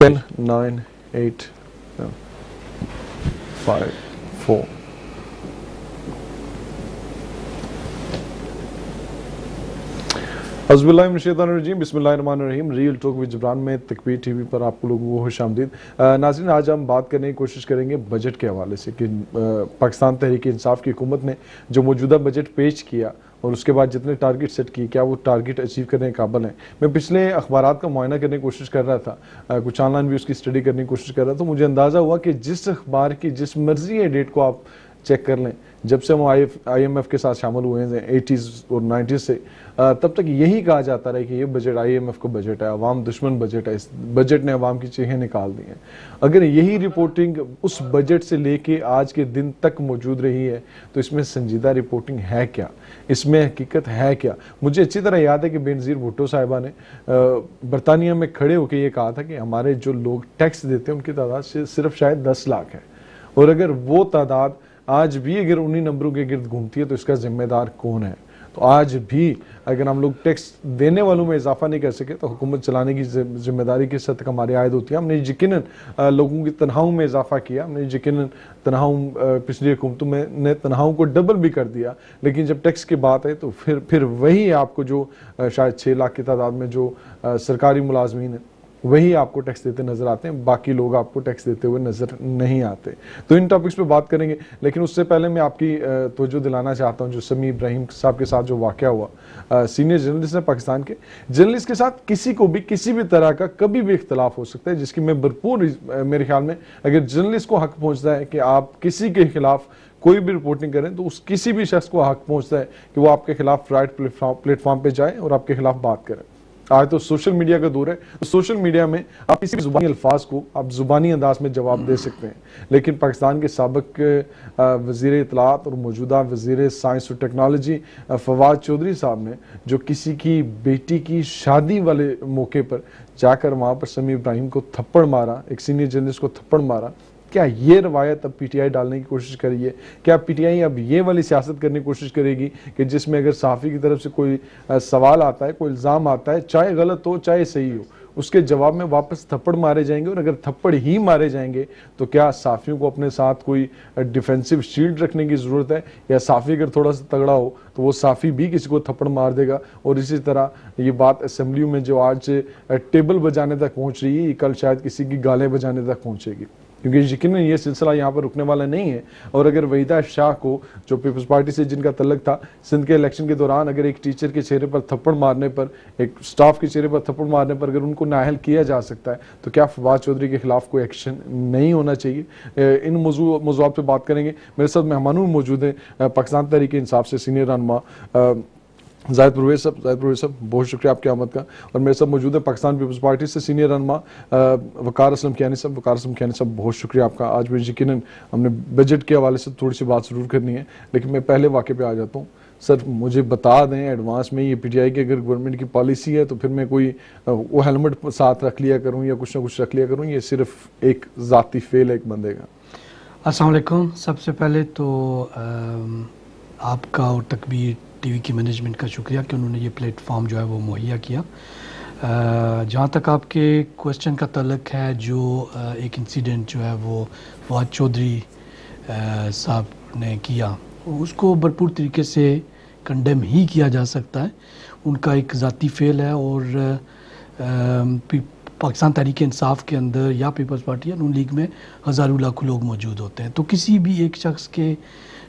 10, 9, 8, 5, 4. अज़बिल्लाहिमिनश्शैतानिर्रजीम बिस्मिल्लाहिर्रहमानिर्रहीम। Real talk with Jibran में तकबीर टीवी पर आप लोगों को खुशामदीद। नाज़रीन, आज हम बात करने की कोशिश करेंगे बजट के हवाले से कि पाकिस्तान तहरीक इंसाफ की हुकूमत ने जो मौजूदा बजट पेश किया और उसके बाद जितने टारगेट सेट किए, क्या वो टारगेट अचीव करने के काबिल हैं। मैं पिछले अखबारात का मुआयना करने की कोशिश कर रहा था, कुछ ऑनलाइन भी उसकी स्टडी करने की कोशिश कर रहा था, तो मुझे अंदाज़ा हुआ कि जिस अखबार की जिस मर्जी है डेट को आप चेक कर लें, जब से हम IMF के साथ शामिल हुए हैं 80s और 90s से, तब तक यही कहा जाता रहा कि ये बजट IMF का बजट है, अवाम दुश्मन बजट है, इस बजट ने अवाम की चीखें निकाल दी हैं। अगर यही रिपोर्टिंग उस बजट से लेके आज के दिन तक मौजूद रही है तो इसमें संजीदा रिपोर्टिंग है क्या, इसमें हकीकत है क्या। मुझे अच्छी तरह याद है कि बेनज़ीर भुट्टो साहिबा ने बरतानिया में खड़े होकर ये कहा था कि हमारे जो लोग टैक्स देते हैं उनकी तादाद सिर्फ शायद 10 लाख है, और अगर वो तादाद आज भी अगर उन्हीं नंबरों के गिर्द घूमती है तो इसका जिम्मेदार कौन है। तो आज भी अगर हम लोग टैक्स देने वालों में इजाफा नहीं कर सके तो हुकूमत चलाने की जिम्मेदारी किस हद तक हमारी आयद होती है। हमने यकीनन लोगों की तनख्वाहों में इजाफा किया, हमने यकीनन तनख्वाहों पिछली हुकूमतों में ने तनख्वाहों को डबल भी कर दिया, लेकिन जब टैक्स की बात है तो फिर वही आपको जो शायद 6 लाख की तादाद में जो सरकारी मुलाजमीन है वही आपको टैक्स देते नजर आते हैं, बाकी लोग आपको टैक्स देते हुए नजर नहीं आते। तो इन टॉपिक्स पे बात करेंगे, लेकिन उससे पहले मैं आपकी तवज्जो दिलाना चाहता हूं जो समी इब्राहिम साहब के साथ जो वाकया हुआ, सीनियर जर्नलिस्ट है पाकिस्तान के। जर्नलिस्ट के साथ किसी को भी किसी भी तरह का कभी भी इख्तलाफ हो सकता है, जिसकी मैं भरपूर मेरे ख्याल में अगर जर्नलिस्ट को हक पहुंचता है कि आप किसी के खिलाफ कोई भी रिपोर्टिंग करें तो उस किसी भी शख्स को हक पहुंचता है कि वो आपके खिलाफ राइट प्लेटफॉर्म पे जाए और आपके खिलाफ बात करें। आज तो सोशल मीडिया का दौर है, तो सोशल मीडिया में आप किसी भी जुबानी अल्फाज को आप जुबानी अंदाज में जवाब दे सकते हैं, लेकिन पाकिस्तान के साबिक वज़ीर इत्तलात और मौजूदा वज़ीर साइंस और टेक्नोलॉजी फवाद चौधरी साहब ने जो किसी की बेटी की शादी वाले मौके पर जाकर वहाँ पर समी इब्राहिम को थप्पड़ मारा, एक सीनियर जर्नलिस्ट को थप्पड़ मारा, क्या ये रवायत अब PTI डालने की कोशिश करी है? क्या PTI अब ये वाली सियासत करने की कोशिश करेगी कि जिसमें अगर सहाफ़ी की तरफ से कोई सवाल आता है, कोई इल्ज़ाम आता है, चाहे गलत हो चाहे सही हो, उसके जवाब में वापस थप्पड़ मारे जाएंगे, और अगर थप्पड़ ही मारे जाएंगे तो क्या सहाफ़ियों को अपने साथ कोई डिफेंसिव शील्ड रखने की ज़रूरत है, या सहाफ़ी अगर थोड़ा सा तगड़ा हो तो वो सहाफ़ी भी किसी को थप्पड़ मार देगा। और इसी तरह ये बात असेंबली में जो आज टेबल बजाने तक पहुँच रही है, कल शायद किसी की गालें बजाने तक पहुँचेगी, क्योंकि यकीनन ये सिलसिला यहाँ पर रुकने वाला नहीं है। और अगर वहीदा शाह को, जो पीपल्स पार्टी से जिनका तल्लक था, सिंध के इलेक्शन के दौरान अगर एक टीचर के चेहरे पर थप्पड़ मारने पर, एक स्टाफ के चेहरे पर थप्पड़ मारने पर अगर उनको नाअहल किया जा सकता है, तो क्या फवाद चौधरी के खिलाफ कोई एक्शन नहीं होना चाहिए। इन मौज़ूआत पर बात करेंगे। मेरे साथ मेहमानों में मौजूद हैं पाकिस्तान तहरीक इंसाफ से सीनियर रहनुमा जाहिद परवेज़ साहब, बहुत शुक्रिया आपकी आमद का। और मेरे साथ मौजूद है पाकिस्तान पीपल्स पार्टी से सीनियर रहनुमा वकार असलम कियानी साहब, बहुत शुक्रिया आपका। आज भी यकीनन हमने बजट के हवाले से थोड़ी सी बात ज़रूर करनी है, लेकिन मैं पहले वाक़े पे आ जाता हूँ। सर, मुझे बता दें एडवांस में, ये PTI की अगर गवर्नमेंट की पॉलिसी है तो फिर मैं कोई वो हेलमेट साथ रख लिया करूँ या कुछ ना कुछ रख लिया करूँ, ये सिर्फ एक ज़ाती फेल है एक बंदे का? अस्सलाम वालेकुम। सबसे पहले तो आपका और तकबीर टीवी की मैनेजमेंट का शुक्रिया कि उन्होंने ये प्लेटफॉर्म जो है वो मुहैया किया। जहाँ तक आपके क्वेश्चन का तल्लक है, जो एक इंसिडेंट जो है वो फवाद चौधरी साहब ने किया, उसको भरपूर तरीके से कंडेम ही किया जा सकता है। उनका एक ज़ाती फेल है, और पाकिस्तान तहरीक इंसाफ के अंदर या पीपल्स पार्टी या नून लीग में हज़ारों लाखों लोग मौजूद होते हैं, तो किसी भी एक शख्स के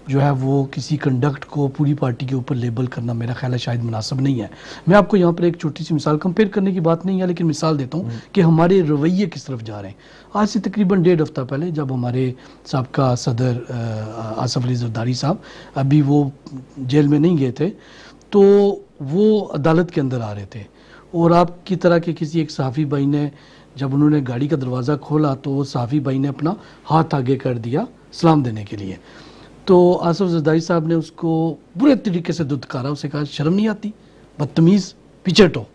जो है वो किसी कंडक्ट को पूरी पार्टी के ऊपर लेबल करना मेरा ख्याल है शायद मुनासिब नहीं है। मैं आपको यहाँ पर एक छोटी सी मिसाल, कंपेयर करने की बात नहीं है, लेकिन मिसाल देता हूँ कि हमारे रवैये किस तरफ जा रहे हैं। आज से तकरीबन 1.5 हफ्ता पहले जब हमारे साबका सदर आसफ अली जरदारी साहब, अभी वो जेल में नहीं गए थे, तो वो अदालत के अंदर आ रहे थे, और आपकी तरह के किसी एक सहाफ़ी भाई ने, जब उन्होंने गाड़ी का दरवाज़ा खोला तो वो सहाफ़ी भाई ने अपना हाथ आगे कर दिया सलाम देने के लिए, तो आसफ जरदारी साहब ने उसको बुरे तरीके से दुत्कारा, उसे कहा शर्म नहीं आती, बदतमीज़, पीछे हटो।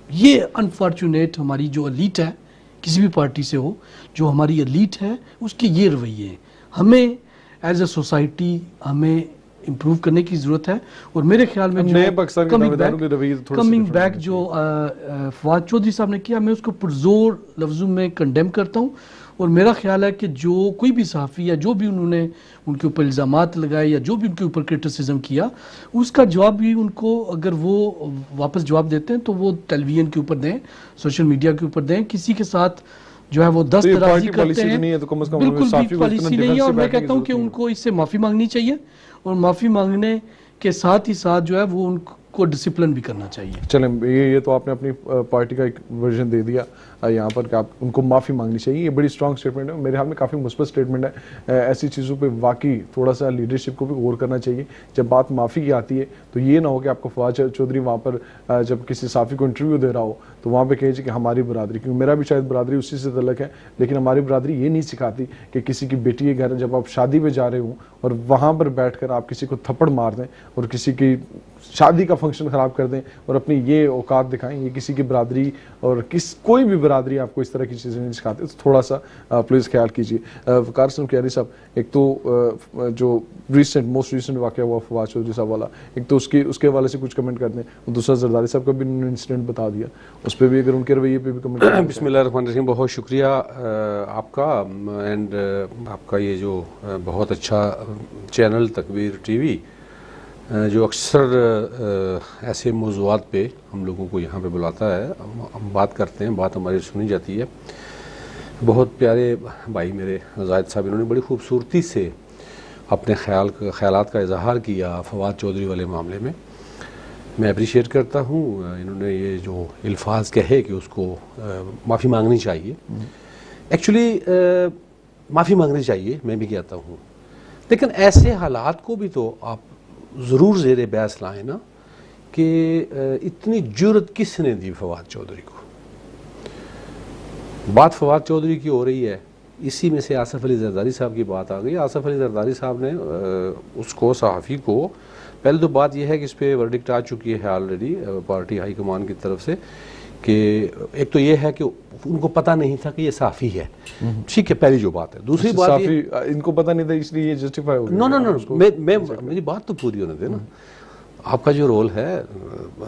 ये अनफॉर्चुनेट हमारी जो एलीट है, किसी भी पार्टी से हो, जो हमारी एलीट है उसके ये रवैये हैं। हमें एज ए सोसाइटी हमें इम्प्रूव करने की ज़रूरत है। और मेरे ख्याल में नए पाकिस्तान के दावेदारों के रवैये थोड़े से कमिंग different बैक होने जो फवाद चौधरी साहब ने किया, मैं उसको पुरजोर लफ्ज़ों में कंडेम करता हूँ। और मेरा ख्याल है कि जो कोई भी सहाफ़ी या जो भी उन्होंने उनके ऊपर इल्ज़ामात लगाए या जो भी उनके ऊपर क्रिटिसिज्म किया, उसका जवाब भी उनको अगर वो वापस जवाब देते हैं तो वो टेलीविज़न के ऊपर दें, सोशल मीडिया के ऊपर दें। किसी के साथ जो है वो तो ये दस्तराजी पार्टी पॉलिसी करते तो नहीं है, हैं, तो कम से कम बिल्कुल साफ़ी भी को इतना पॉलिसी नहीं है। defensive और मैं बैठने की कहता हूँ कि जरूरत नहीं है। उनको इससे माफ़ी मांगनी चाहिए और माफ़ी मांगने के साथ ही साथ जो है वो उनको डिसिप्लिन भी करना चाहिए। चलें, ये तो आपने अपनी पार्टी का एक वर्जन दे दिया यहाँ पर कि आप उनको माफ़ी मांगनी चाहिए। ये बड़ी स्ट्रॉन्ग स्टेटमेंट है, मेरे हाल में काफ़ी मुस्बत स्टेटमेंट है। ऐसी चीज़ों पे वाकई थोड़ा सा लीडरशिप को भी गौर करना चाहिए। जब बात माफ़ी की आती है तो ये ना हो कि आपको फवाद चौधरी वहाँ पर जब किसी साफ़ी को इंटरव्यू दे रहा हो तो वहाँ पे कहे कि हमारी बरादरी, क्योंकि मेरा भी शायद बरादरी उसी से तल्लक है, लेकिन हमारी बरादरी ये नहीं सिखाती कि किसी की बेटी के घर जब आप शादी पे जा रहे हो और वहाँ पर बैठकर आप किसी को थप्पड़ मार दें और किसी की शादी का फंक्शन ख़राब कर दें और अपनी ये औकात दिखाएं। ये किसी की बरादरी और कोई भी बरादरी आपको इस तरह की चीज़ें नहीं सिखाते, तो थोड़ा सा प्लीज़ ख्याल कीजिए। वकार सिंह क्यारी साहब, एक तो जो मोस्ट रिसेंट वाक़या हुआ फवाद चौधरी साहब वाला, एक तो उसके हवाले से कुछ कमेंट कर दें, और दूसरा जरदारी साहब का भी इंसिडेंट बता दिया, उस पर भी अगर उनके रवैये पे भी कमेंट करें। बिस्मिल्लाहिर्रहमानिर्रहीम, बहुत शुक्रिया आपका एंड आपका ये जो बहुत अच्छा चैनल तकबीर टीवी जो अक्सर ऐसे मौज़ूआत पे हम लोगों को यहाँ पे बुलाता है, हम बात करते हैं, बात हमारी सुनी जाती है। बहुत प्यारे भाई मेरे जायद साहब, इन्होंने बड़ी खूबसूरती से अपने ख़यालात का इजहार किया फवाद चौधरी वाले मामले में। मैं अप्रिशिएट करता हूँ इन्होंने ये जो अल्फाज कहे कि उसको माफ़ी मांगनी चाहिए। एक्चुअली माफ़ी मांगनी चाहिए, मैं भी कहता हूँ, लेकिन ऐसे हालात को भी तो आप ज़रूर ज़ेरे बहस लाएँ ना कि इतनी जुर्रत किसने दी फवाद चौधरी को। बात फवाद चौधरी की हो रही है, इसी में से आसिफ अली जरदारी साहब की बात आ गई। आसिफ अली जरदारी साहब ने उसको सहाफ़ी को, पहले तो बात यह है कि इस पर वर्डिक्ट आ चुकी है ऑलरेडी पार्टी हाई कमान की तरफ से कि एक तो ये है कि उनको पता नहीं था कि ये सहाफ़ी है, ठीक है, पहली जो बात है। दूसरी बात इनको पता नहीं था इसलिए ये जस्टिफाई हो गया। नो, मेरी बात तो पूरी होने देना। आपका जो रोल है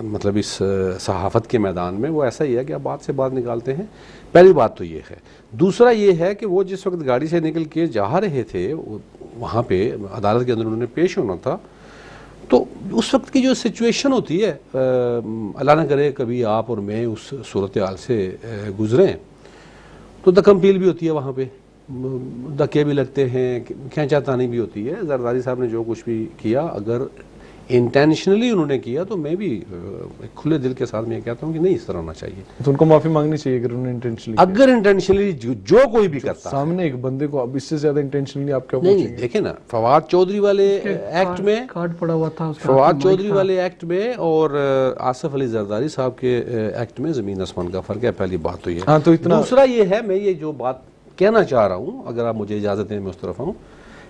मतलब इस सहाफ़त के मैदान में वो ऐसा ही है कि आप बात से बात निकालते हैं। पहली बात तो ये है। दूसरा ये है कि वो जिस वक्त गाड़ी से निकल के जा रहे थे वहाँ पे अदालत के अंदर उन्होंने पेश होना था, तो उस वक्त की जो सिचुएशन होती है, अल्लाह न करे कभी आप और मैं उस सूरत हाल से गुजरें, तो दकमपील भी होती है वहाँ पे, धक्के भी लगते हैं, खींचातानी भी होती है। जरदारी साहब ने जो कुछ भी किया, अगर इंटेंशनली उन्होंने किया तो मैं भी खुले दिल के साथ मैं कहता हूँ कि नहीं, इस तरह होना चाहिए। तो उनको माफ़ी मांगनी चाहिए अगर उन्होंने इंटेंशनली, अगर इंटेंशनली जो कोई भी करता सामने एक बंदे को, अब इससे ज्यादा इंटेंशनली आप क्या नहीं, देखे ना फवाद चौधरी वाले एक्ट में कार्ड पड़ा हुआ था, फवाद चौधरी वाले एक्ट में और आसिफ अली जरदारी साहब के एक्ट में ज़मीन आसमान का फ़र्क है। पहली बात तो ये। हाँ, तो इतना दूसरा ये है, मैं ये जो बात कहना चाह रहा हूँ, अगर आप मुझे इजाज़त दें मैं उस तरफ आऊँ।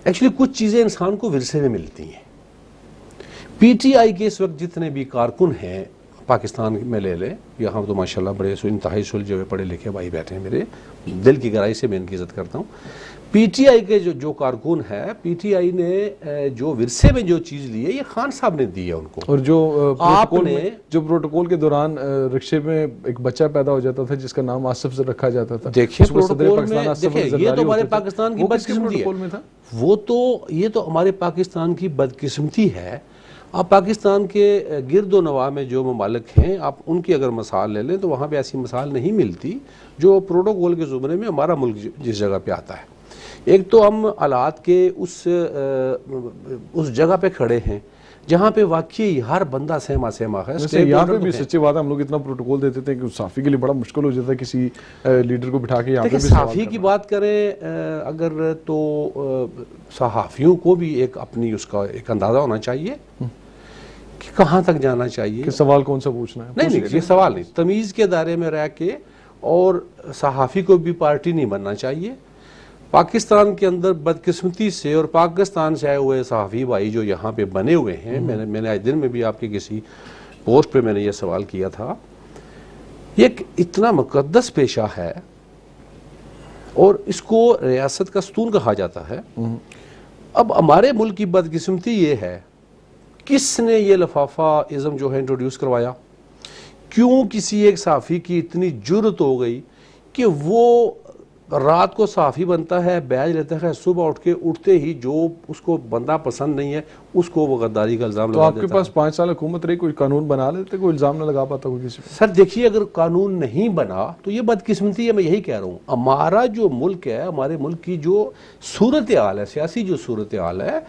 एक्चुअली कुछ चीज़ें इंसान को विरसे में मिलती हैं। पीटीआई के इस वक्त जितने भी कारकुन हैं पाकिस्तान में ले लें, यहाँ तो माशाल्लाह बड़े इंतहाई सुलझे हुए पढ़े लिखे भाई बैठे हैं, मेरे दिल की गहराई से मैं इनकी इज़्ज़त करता हूँ। पीटीआई के जो कारकुन है, पीटीआई ने जो विरसे में जो चीज़ ली है ये खान साहब ने दी है उनको। और जो प्रोटोकॉल के दौरान रिक्शे में एक बच्चा पैदा हो जाता था जिसका नाम आसिफ से रखा जाता था, देखिए प्रोटोकॉल में, देखिए ये तो हमारे पाकिस्तान की बदकिस्मती है। वो तो ये तो हमारे पाकिस्तान की बदकिस्मती है। आप पाकिस्तान के गिरदो नवा में जो ममालिक हैं, आप उनकी अगर मिसाल ले लें तो वहाँ पे ऐसी मिसाल नहीं मिलती जो प्रोटोकॉल के ज़ुमरे में हमारा मुल्क जिस जगह पे आता है। एक तो हम हालात के उस जगह पे खड़े हैं जहाँ पे वाकई हर बंदा सहमा है। यहाँ पे भी सच्ची बात है, हम लोग इतना प्रोटोकॉल देते थे कि साफ़ी के लिए बड़ा मुश्किल हो जाता है किसी लीडर को बिठा के यहाँ पे भी साफ़ी की बात करें अगर, तो सहाफ़ियों को भी एक अपनी उसका एक अंदाज़ा होना चाहिए कि कहाँ तक जाना चाहिए, कि सवाल कौन सा पूछना है। नहीं, ये सवाल नहीं, तमीज़ के दायरे में रह के, और सहाफ़ी को भी पार्टी नहीं बनना चाहिए। पाकिस्तान के अंदर बदकिस्मती से और पाकिस्तान से आए हुए सहाफ़ी भाई जो यहाँ पे बने हुए हैं, मैंने आज दिन में भी आपके किसी पोस्ट पे मैंने ये सवाल किया था, ये एक इतना मुक़द्दस पेशा है और इसको रियासत का सतून कहा जाता है। अब हमारे मुल्क की बदकिस्मती ये है किसने ये लफाफा इज़म जो है इंट्रोड्यूस करवाया? क्यों किसी एक सहाफ़ी की इतनी जुर्रत हो गई कि वो रात को सहाफ़ी बनता है, बैज लेता है, सुबह उठ के उठते ही जो उसको बंदा पसंद नहीं है उसको वो गद्दारी का इल्ज़ाम तो लगा आपके देता पास 5 साल हुकूमत रही, कोई कानून बना लेते, कोई इल्ज़ाम ना लगा पाता कोई किसी पे? सर देखिए, अगर कानून नहीं बना तो ये बदकिस्मती है, मैं यही कह रहा हूँ। हमारा जो मुल्क है, हमारे मुल्क की जो सूरत हाल है, सियासी जो सूरत हाल है,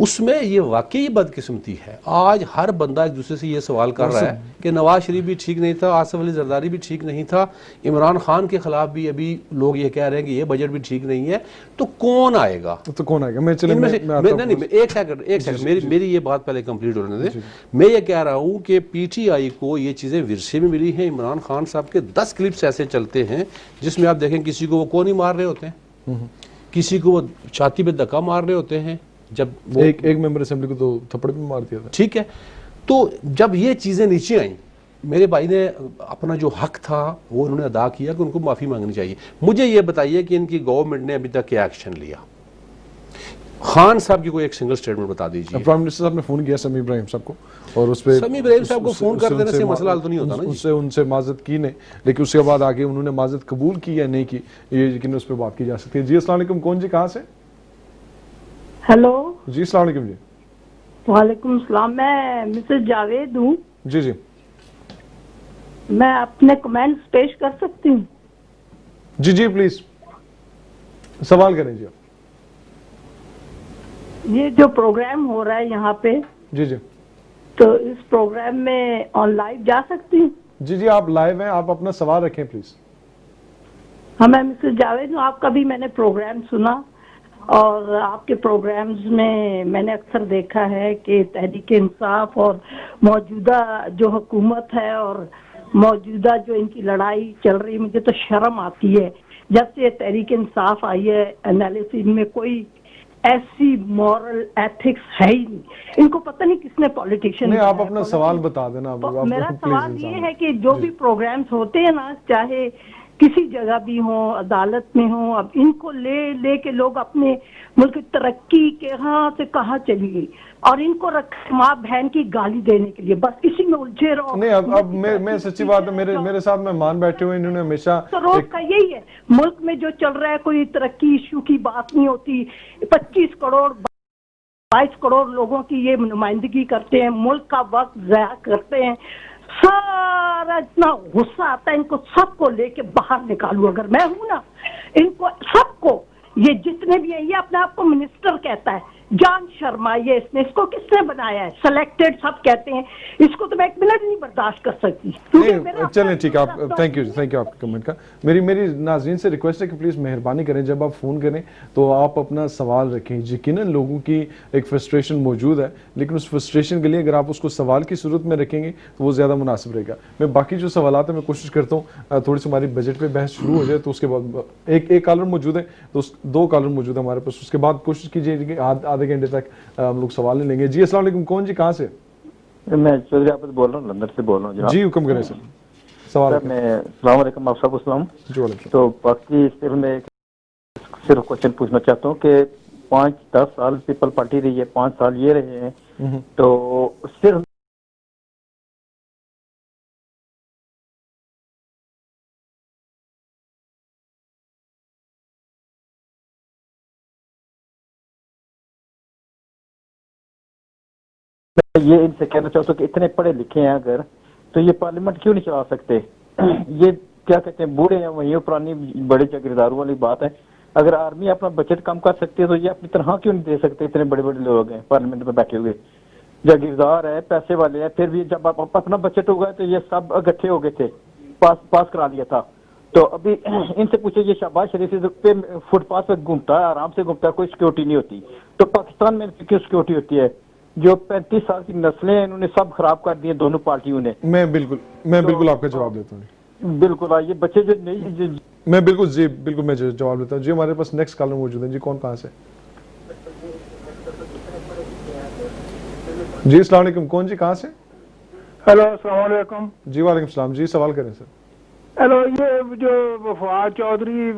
उसमें ये वाकई बदकिस्मती है। आज हर बंदा एक दूसरे से ये सवाल कर रहा है कि नवाज शरीफ भी ठीक नहीं था, आसिफ अली जरदारी भी ठीक नहीं था, इमरान खान के खिलाफ भी अभी लोग ये कह रहे हैं कि ये बजट भी ठीक नहीं है, तो कौन आएगा? तो कौन आएगा? मैं चले इनमें से मैं आता नहीं, हूँ। एक सेकंड, मेरी ये बात पहले कंप्लीट होने दें। मैं ये कह रहा हूँ कि पीटीआई को ये चीज़ें विरसे में मिली हैं। इमरान खान साहब के 10 क्लिप्स ऐसे चलते हैं जिसमें आप देखें किसी को वो कौन ही मार रहे होते हैं, किसी को वो छाती पे धक्का मार रहे होते हैं, जब वो एक मेंबर असेंबली को तो थप्पड़ भी मार दिया था। ठीक है, तो जब ये चीज़ें नीचे आई, मेरे भाई ने अपना जो हक था वो उन्होंने अदा किया कि उनको माफ़ी मांगनी चाहिए। मुझे ये बताइए कि इनकी गवर्नमेंट ने अभी तक क्या एक्शन लिया? खान साहब की कोई एक सिंगल स्टेटमेंट बता दीजिए। प्राइम मिनिस्टर साहब ने फोन किया समी इब्राहिम साहब को, और उस पे समी इब्राहिम साहब को फोन कर देने से मसला हल तो नहीं होता ना जी। उनसे माजत की नहीं, लेकिन उसके बाद आगे उन्होंने माजत कबूल की या नहीं की, ये यकीन उस पर बात की जा सकती है। जी अस्सलाम वालेकुम, कौन जी कहाँ से? हेलो जी अस्सलाम वालेकुम जी। वालेकुम सलाम, मैं मिसेस जावेद हूँ। जी जी मैं अपने कमेंट्स पेश कर सकती हूँ? जी जी प्लीज सवाल करें जी आप। ये जो प्रोग्राम हो रहा है यहाँ पे, जी जी तो इस प्रोग्राम में ऑन लाइव जा सकती हूँ? जी जी आप लाइव हैं, आप अपना सवाल रखें प्लीज। हाँ, मैं मिसेस जावेद हूँ। आपका भी मैंने प्रोग्राम सुना, और आपके प्रोग्राम्स में मैंने अक्सर देखा है कि तहरीक इंसाफ और मौजूदा जो हुकूमत है और मौजूदा जो इनकी लड़ाई चल रही, मुझे तो शर्म आती है जब से तहरीक इंसाफ आई है। एनालिसिस में कोई ऐसी मॉरल एथिक्स है ही नहीं। इनको पता नहीं किसने पॉलिटिशियन। नहीं, आप अपना सवाल बता देना। मेरा सवाल ये है कि जो भी प्रोग्राम्स होते हैं ना, चाहे किसी जगह भी हो, अदालत में हो, अब इनको ले के लोग अपने मुल्क की तरक्की के कहाँ से कहाँ चली गई, और इनको रखे माँ बहन की गाली देने के लिए, बस इसी में उलझे रहो। नहीं, अब मैं सच्ची बात है, मेरे साथ मेहमान बैठे हुए, इन्होंने हमेशा तो रोज का यही है मुल्क में जो चल रहा है। कोई तरक्की इशू की बात नहीं होती। 25 करोड़ 22 करोड़ लोगों की ये नुमाइंदगी करते हैं, मुल्क का वक्त ज़ाया करते हैं। सारा इतना गुस्सा आता है, इनको सबको लेके बाहर निकालूं अगर मैं हूं ना, इनको सबको, ये जितने भी हैं, ये अपने आप को मिनिस्टर कहता है, जान शर्मा, ये इसको किसने बनाया है? सिलेक्टेड सब कहते हैं। इसको तो मैं एक मिनट नहीं बर्दाश्त कर सकती। चलें ठीक है, आप थैंक यू आपके कमेंट का। मेरी नाज़रीन से रिक्वेस्ट है कि प्लीज़ मेहरबानी करें, जब आप फ़ोन करें तो आप अपना सवाल रखें। यकीनन लोगों की एक फ्रस्ट्रेशन मौजूद है, लेकिन उस फ्रस्ट्रेशन के लिए अगर आप उसको सवाल की सूरत में रखेंगे तो वो ज़्यादा मुनासिब रहेगा। मैं बाकी जो सवालात है मैं कोशिश करता हूँ थोड़ी सी हमारी बजट पर बहस शुरू हो जाए, तो उसके बाद एक कॉलर मौजूद है, तो 2 कॉलर मौजूद है हमारे पास, उसके बाद कोशिश कीजिए कि आधे घंटे तक हम लोग सवाल नहीं लेंगे। जी अस्सलाम वालेकुम, कौन जी कहाँ से? मैं चौधरी आपस बोल रहा हूँ, लंदन से बोल रहा हूँ जी हुक्म करें सर, सवाल सर। मैं अस्सलाम वालेकुम, आप सबको सलाम। तो बाकी सिर्फ मैं सिर्फ क्वेश्चन पूछना चाहता हूँ कि 5-10 साल पीपल पार्टी रही है, 5 साल ये रहे हैं, तो सिर्फ ये इनसे कहना चाहता हूँ कि इतने पढ़े लिखे हैं अगर, तो ये पार्लियामेंट क्यों नहीं चला सकते? ये क्या कहते हैं, बूढ़े हैं, वही पुरानी बड़े जागीरदारों वाली बात है। अगर आर्मी अपना बजट कम कर सकती है तो ये अपनी तनख्वाह क्यों नहीं दे सकते? इतने बड़े बड़े लोग हैं पार्लियामेंट में बैठे हुए, जागीरदार है, पैसे वाले हैं, फिर भी जब आप अपना बजट होगा तो ये सब इकट्ठे हो गए थे, पास करा लिया था। तो अभी इनसे पूछे, ये शहबाज शरीफ पे फुटपाथ पे घूमता है, आराम से घूमता है, कोई सिक्योरिटी नहीं होती, तो पाकिस्तान में क्यों सिक्योरिटी होती है? जो 35 साल की नस्लें हैं, इन्होंने सब खराब कर दिए दोनों पार्टियों ने। मैं बिल्कुल आपका जवाब देता हूँ। बिल्कुल, ये बच्चे जो नहीं मैं बिल्कुल मैं जवाब देता हूँ जी। हमारे पास नेक्स्ट कॉलर मौजूद है जी, कौन कहाँ से? जी अस्सलाम वालेकुम, कौन जी कहाँ से? हेलो अस्सलाम वालेकुम। जी वालेकुम सलाम जी, सवाल करें सर। हेलो, ये जो फवाद चौधरी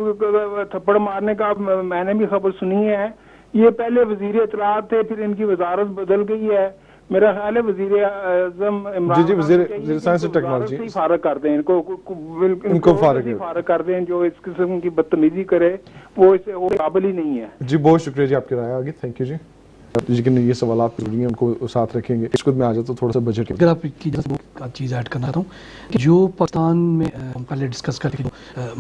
थप्पड़ मारने का मैंने भी खबर सुनी है। ये पहले वजीर इत्तलात थे, फिर इनकी वजारत बदल गई है, मेरा ख्याल है वजीर आजम इमरान जी, खान वजीर- को चाहिए वजीर कि साइंस इनको और टेक्नोलॉजी। वजारत से ही फारग कर दें, इनको इनको फारग कर- फारग कर दें। जो इस किस्म की बदतमीजी करे वो इसे वो काबिल ही नहीं है। जी बहुत शुक्रिया जी आपकी राय आगे, थैंक यू जी। लेकिन ये सवाल आप जरूरी हैं, उनको साथ रखेंगे। इसको मैं आ जाता हूँ थोड़ा सा बजट के। अगर आप की चीज़ ऐड करना चाहता हूँ कि जो पाकिस्तान में हम पहले डिस्कस करके जो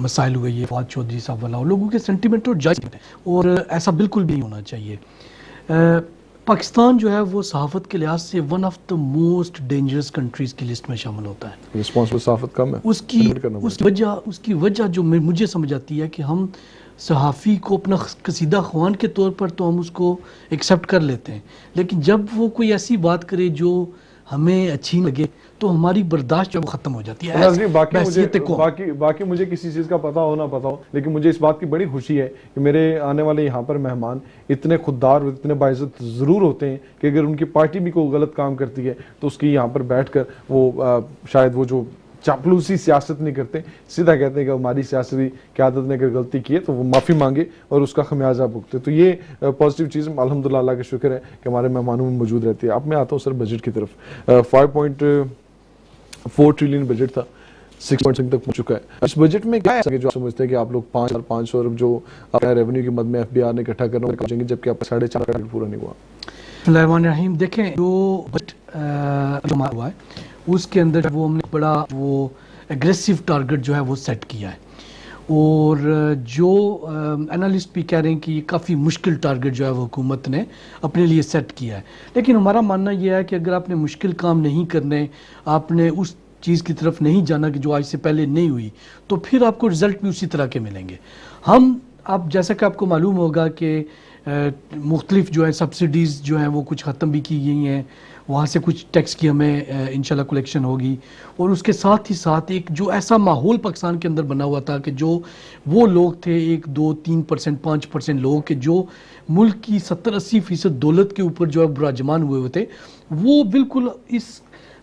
मसाइल हुए, ये फवाद चौधरी साहब वाला, लोगों के सेंटीमेंट और जायज़ हैं, और ऐसा बिल्कुल भी नहीं होना चाहिए। पाकिस्तान जो है वो सहाफ़त के लिहाज से one of the most dangerous countries की लिस्ट में शामिल होता है। रिस्पॉन्सिबल सहाफत कम है, उसकी admit करना पड़ेगा। उसकी वजह जो मुझे समझ आती है कि हम सहाफ़ी को अपना कसीदा ख़वान के तौर पर तो हम उसको एक्सेप्ट कर लेते हैं, लेकिन जब वो कोई ऐसी बात करे जो हमें अच्छी नहीं लगे तो हमारी बर्दाश्त जो है वो ख़त्म हो जाती है। नाज़रीन, बाकी मुझे बहसीयत कौम। बाकी मुझे किसी चीज़ का पता हो ना पता हो, लेकिन मुझे इस बात की बड़ी खुशी है कि मेरे आने वाले यहाँ पर मेहमान इतने खुददार और इतने बाइज़्ज़त ज़रूर होते हैं कि अगर उनकी पार्टी भी कोई गलत काम करती है तो उसकी यहाँ पर बैठ कर वो शायद वो जो चापलूसी सियासत नहीं करते, सीधा कहते हैं कि हमारी सियासती क़यादत ने अगर गलती की है तो वो माफ़ी मांगे और उसका खमियाजा भुगते। तो ये पॉजिटिव चीज़ अल्हम्दुलिल्लाह अल्लाह का शुक्र है कि हमारे मेहमानों में मौजूद रहती है। अब मैं आता हूँ सर बजट की तरफ। 5.4 ट्रिलियन बजट था, 6.6 तक पहुंच चुका है। इस बजट में क्या है जो आप समझते हैं कि आप लोग 5,500 अरब जो अपना रेवेन्यू की मद में FBR ने इकट्ठा करना पहुंचेंगे, जबकि आपका 4.5 करोड़ पूरा नहीं हुआ? बिस्मिल्लाहिर्रहमानिर्रहीम। देखें जो बजट जमा हुआ है उसके अंदर वो हमने बड़ा वो एग्रेसिव टारगेट जो है वो सेट किया है, और जो एनालिस्ट भी कह रहे हैं कि काफ़ी मुश्किल टारगेट जो है वो हुकूमत ने अपने लिए सेट किया है। लेकिन हमारा मानना यह है कि अगर आपने मुश्किल काम नहीं करने, आपने उस चीज़ की तरफ नहीं जाना कि जो आज से पहले नहीं हुई, तो फिर आपको रिज़ल्ट भी उसी तरह के मिलेंगे। अब जैसा कि आपको मालूम होगा कि मुख्तलिफ जो है सब्सिडीज़ जो हैं वो कुछ ख़त्म भी की गई हैं, वहाँ से कुछ टैक्स की हमें इंशाल्लाह कलेक्शन होगी, और उसके साथ ही साथ एक जो ऐसा माहौल पाकिस्तान के अंदर बना हुआ था कि जो वो लोग थे 1, 2, 3%, 5% लोग के जो मुल्क की 70-80% दौलत के ऊपर जो है विराजमान हुए थे, वो बिल्कुल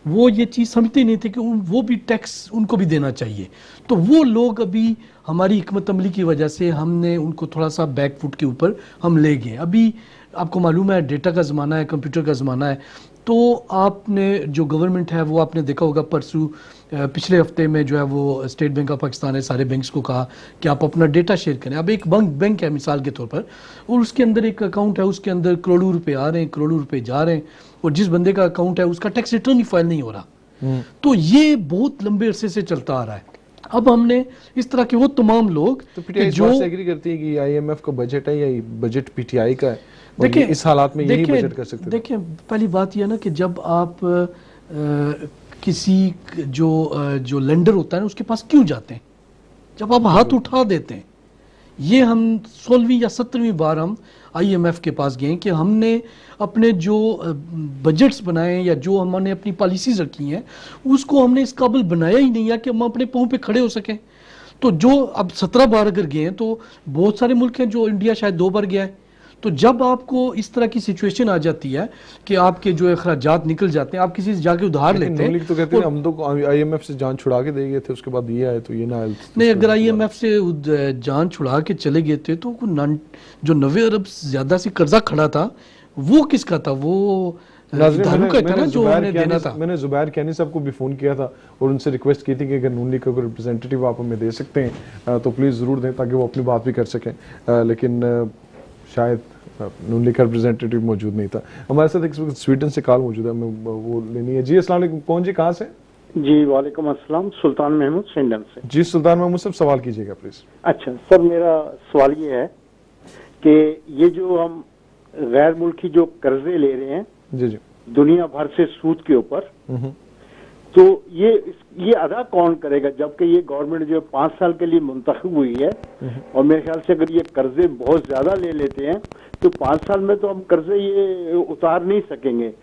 वो ये चीज़ समझते नहीं थे कि वो भी टैक्स उनको भी देना चाहिए। तो वो लोग अभी हमारी हिकमत अमली की वजह से हमने उनको थोड़ा सा बैक फुट के ऊपर हम ले गए। अभी आपको मालूम है डेटा का ज़माना है, कंप्यूटर का ज़माना है, तो आपने जो गवर्नमेंट है वो आपने देखा होगा परसों पिछले हफ्ते में जो है वो स्टेट बैंक ऑफ पाकिस्तान ने सारे बैंक्स को कहा कि आप अपना डेटा शेयर करें। अब एक बैंक है मिसाल के तौर पर, और उसके अंदर एक अकाउंट है, उसके अंदर करोड़ों रुपए आ रहे हैं, करोड़ों रुपए जा रहे हैं, और जिस बंदे का अकाउंट है उसका टैक्स रिटर्न ही फाइल नहीं हो रहा। तो ये बहुत लंबे अरसे से चलता आ रहा है। अब हमने इस तरह के वो तमाम लोग तो पीटीआई इस बात से एग्री करती है कि IMF का बजट है या बजट PTI का है, देखिए इस हालात में यही बजट कर सकते हैं? देखिए पहली बात यह ना कि जब आप किसी जो लेंडर होता है ना उसके पास क्यों जाते हैं, जब आप हाथ उठा देते हैं। ये हम 16वीं या 17वीं बार हम IMF के पास गए कि हमने अपने जो बजट्स बनाए या जो हमने अपनी पॉलिसीज़ रखी हैं उसको हमने इस काबिल बनाया ही नहीं है कि हम अपने पाँव पे खड़े हो सकें। तो जो अब 17 बार अगर गए हैं तो बहुत सारे मुल्क हैं जो इंडिया शायद 2 बार गया है। तो जब आपको इस तरह की सिचुएशन आ जाती है कि आपके जो अखराजात निकल जाते हैं, आप किसी से जाके उधार लेते हैं, तो कहते हैं हम तो IMF से जान छुड़ा के दे गए थे, उसके बाद ये आए तो ये ना आए। नहीं, अगर IMF से जान छुड़ा के चले गए थे तो जो 90 अरब ज्यादा से कर्जा खड़ा था वो किसका था? वो दारू का था ना जो उन्हें देना था। मैंने जुबैर कैनी साहब को भी फ़ोन किया था और उनसे रिक्वेस्ट की थी कि अगर नून लीग का कोई रिप्रेजेंटेटिव आप हमें दे सकते हैं तो प्लीज़ ज़रूर दें ताकि वो अपनी बात भी कर सकें, लेकिन शायद नून लीग का रिप्रेजेंटेटिव मौजूद नहीं था। हमारे साथ एक स्वीडन से कॉल मौजूद है, हमें वो लेनी है। जी अस्सलाम वालेकुम, कौन जी, कहाँ से? जी वालेकुम अस्सलाम, सुल्तान महमूद स्वीडन से। जी सुल्तान महमूद साहब सवाल कीजिएगा प्लीज़। अच्छा सर, मेरा सवाल ये है कि ये जो हम गैर मुल्की जो कर्जे ले रहे हैं जी जी दुनिया भर से सूद के ऊपर, तो ये अदा कौन करेगा? जबकि ये गवर्नमेंट जो 5 साल के लिए मुंतखब हुई है, और मेरे ख्याल से अगर ये कर्जे बहुत ज्यादा ले लेते हैं तो 5 साल में तो हम कर्जे ये उतार नहीं सकेंगे।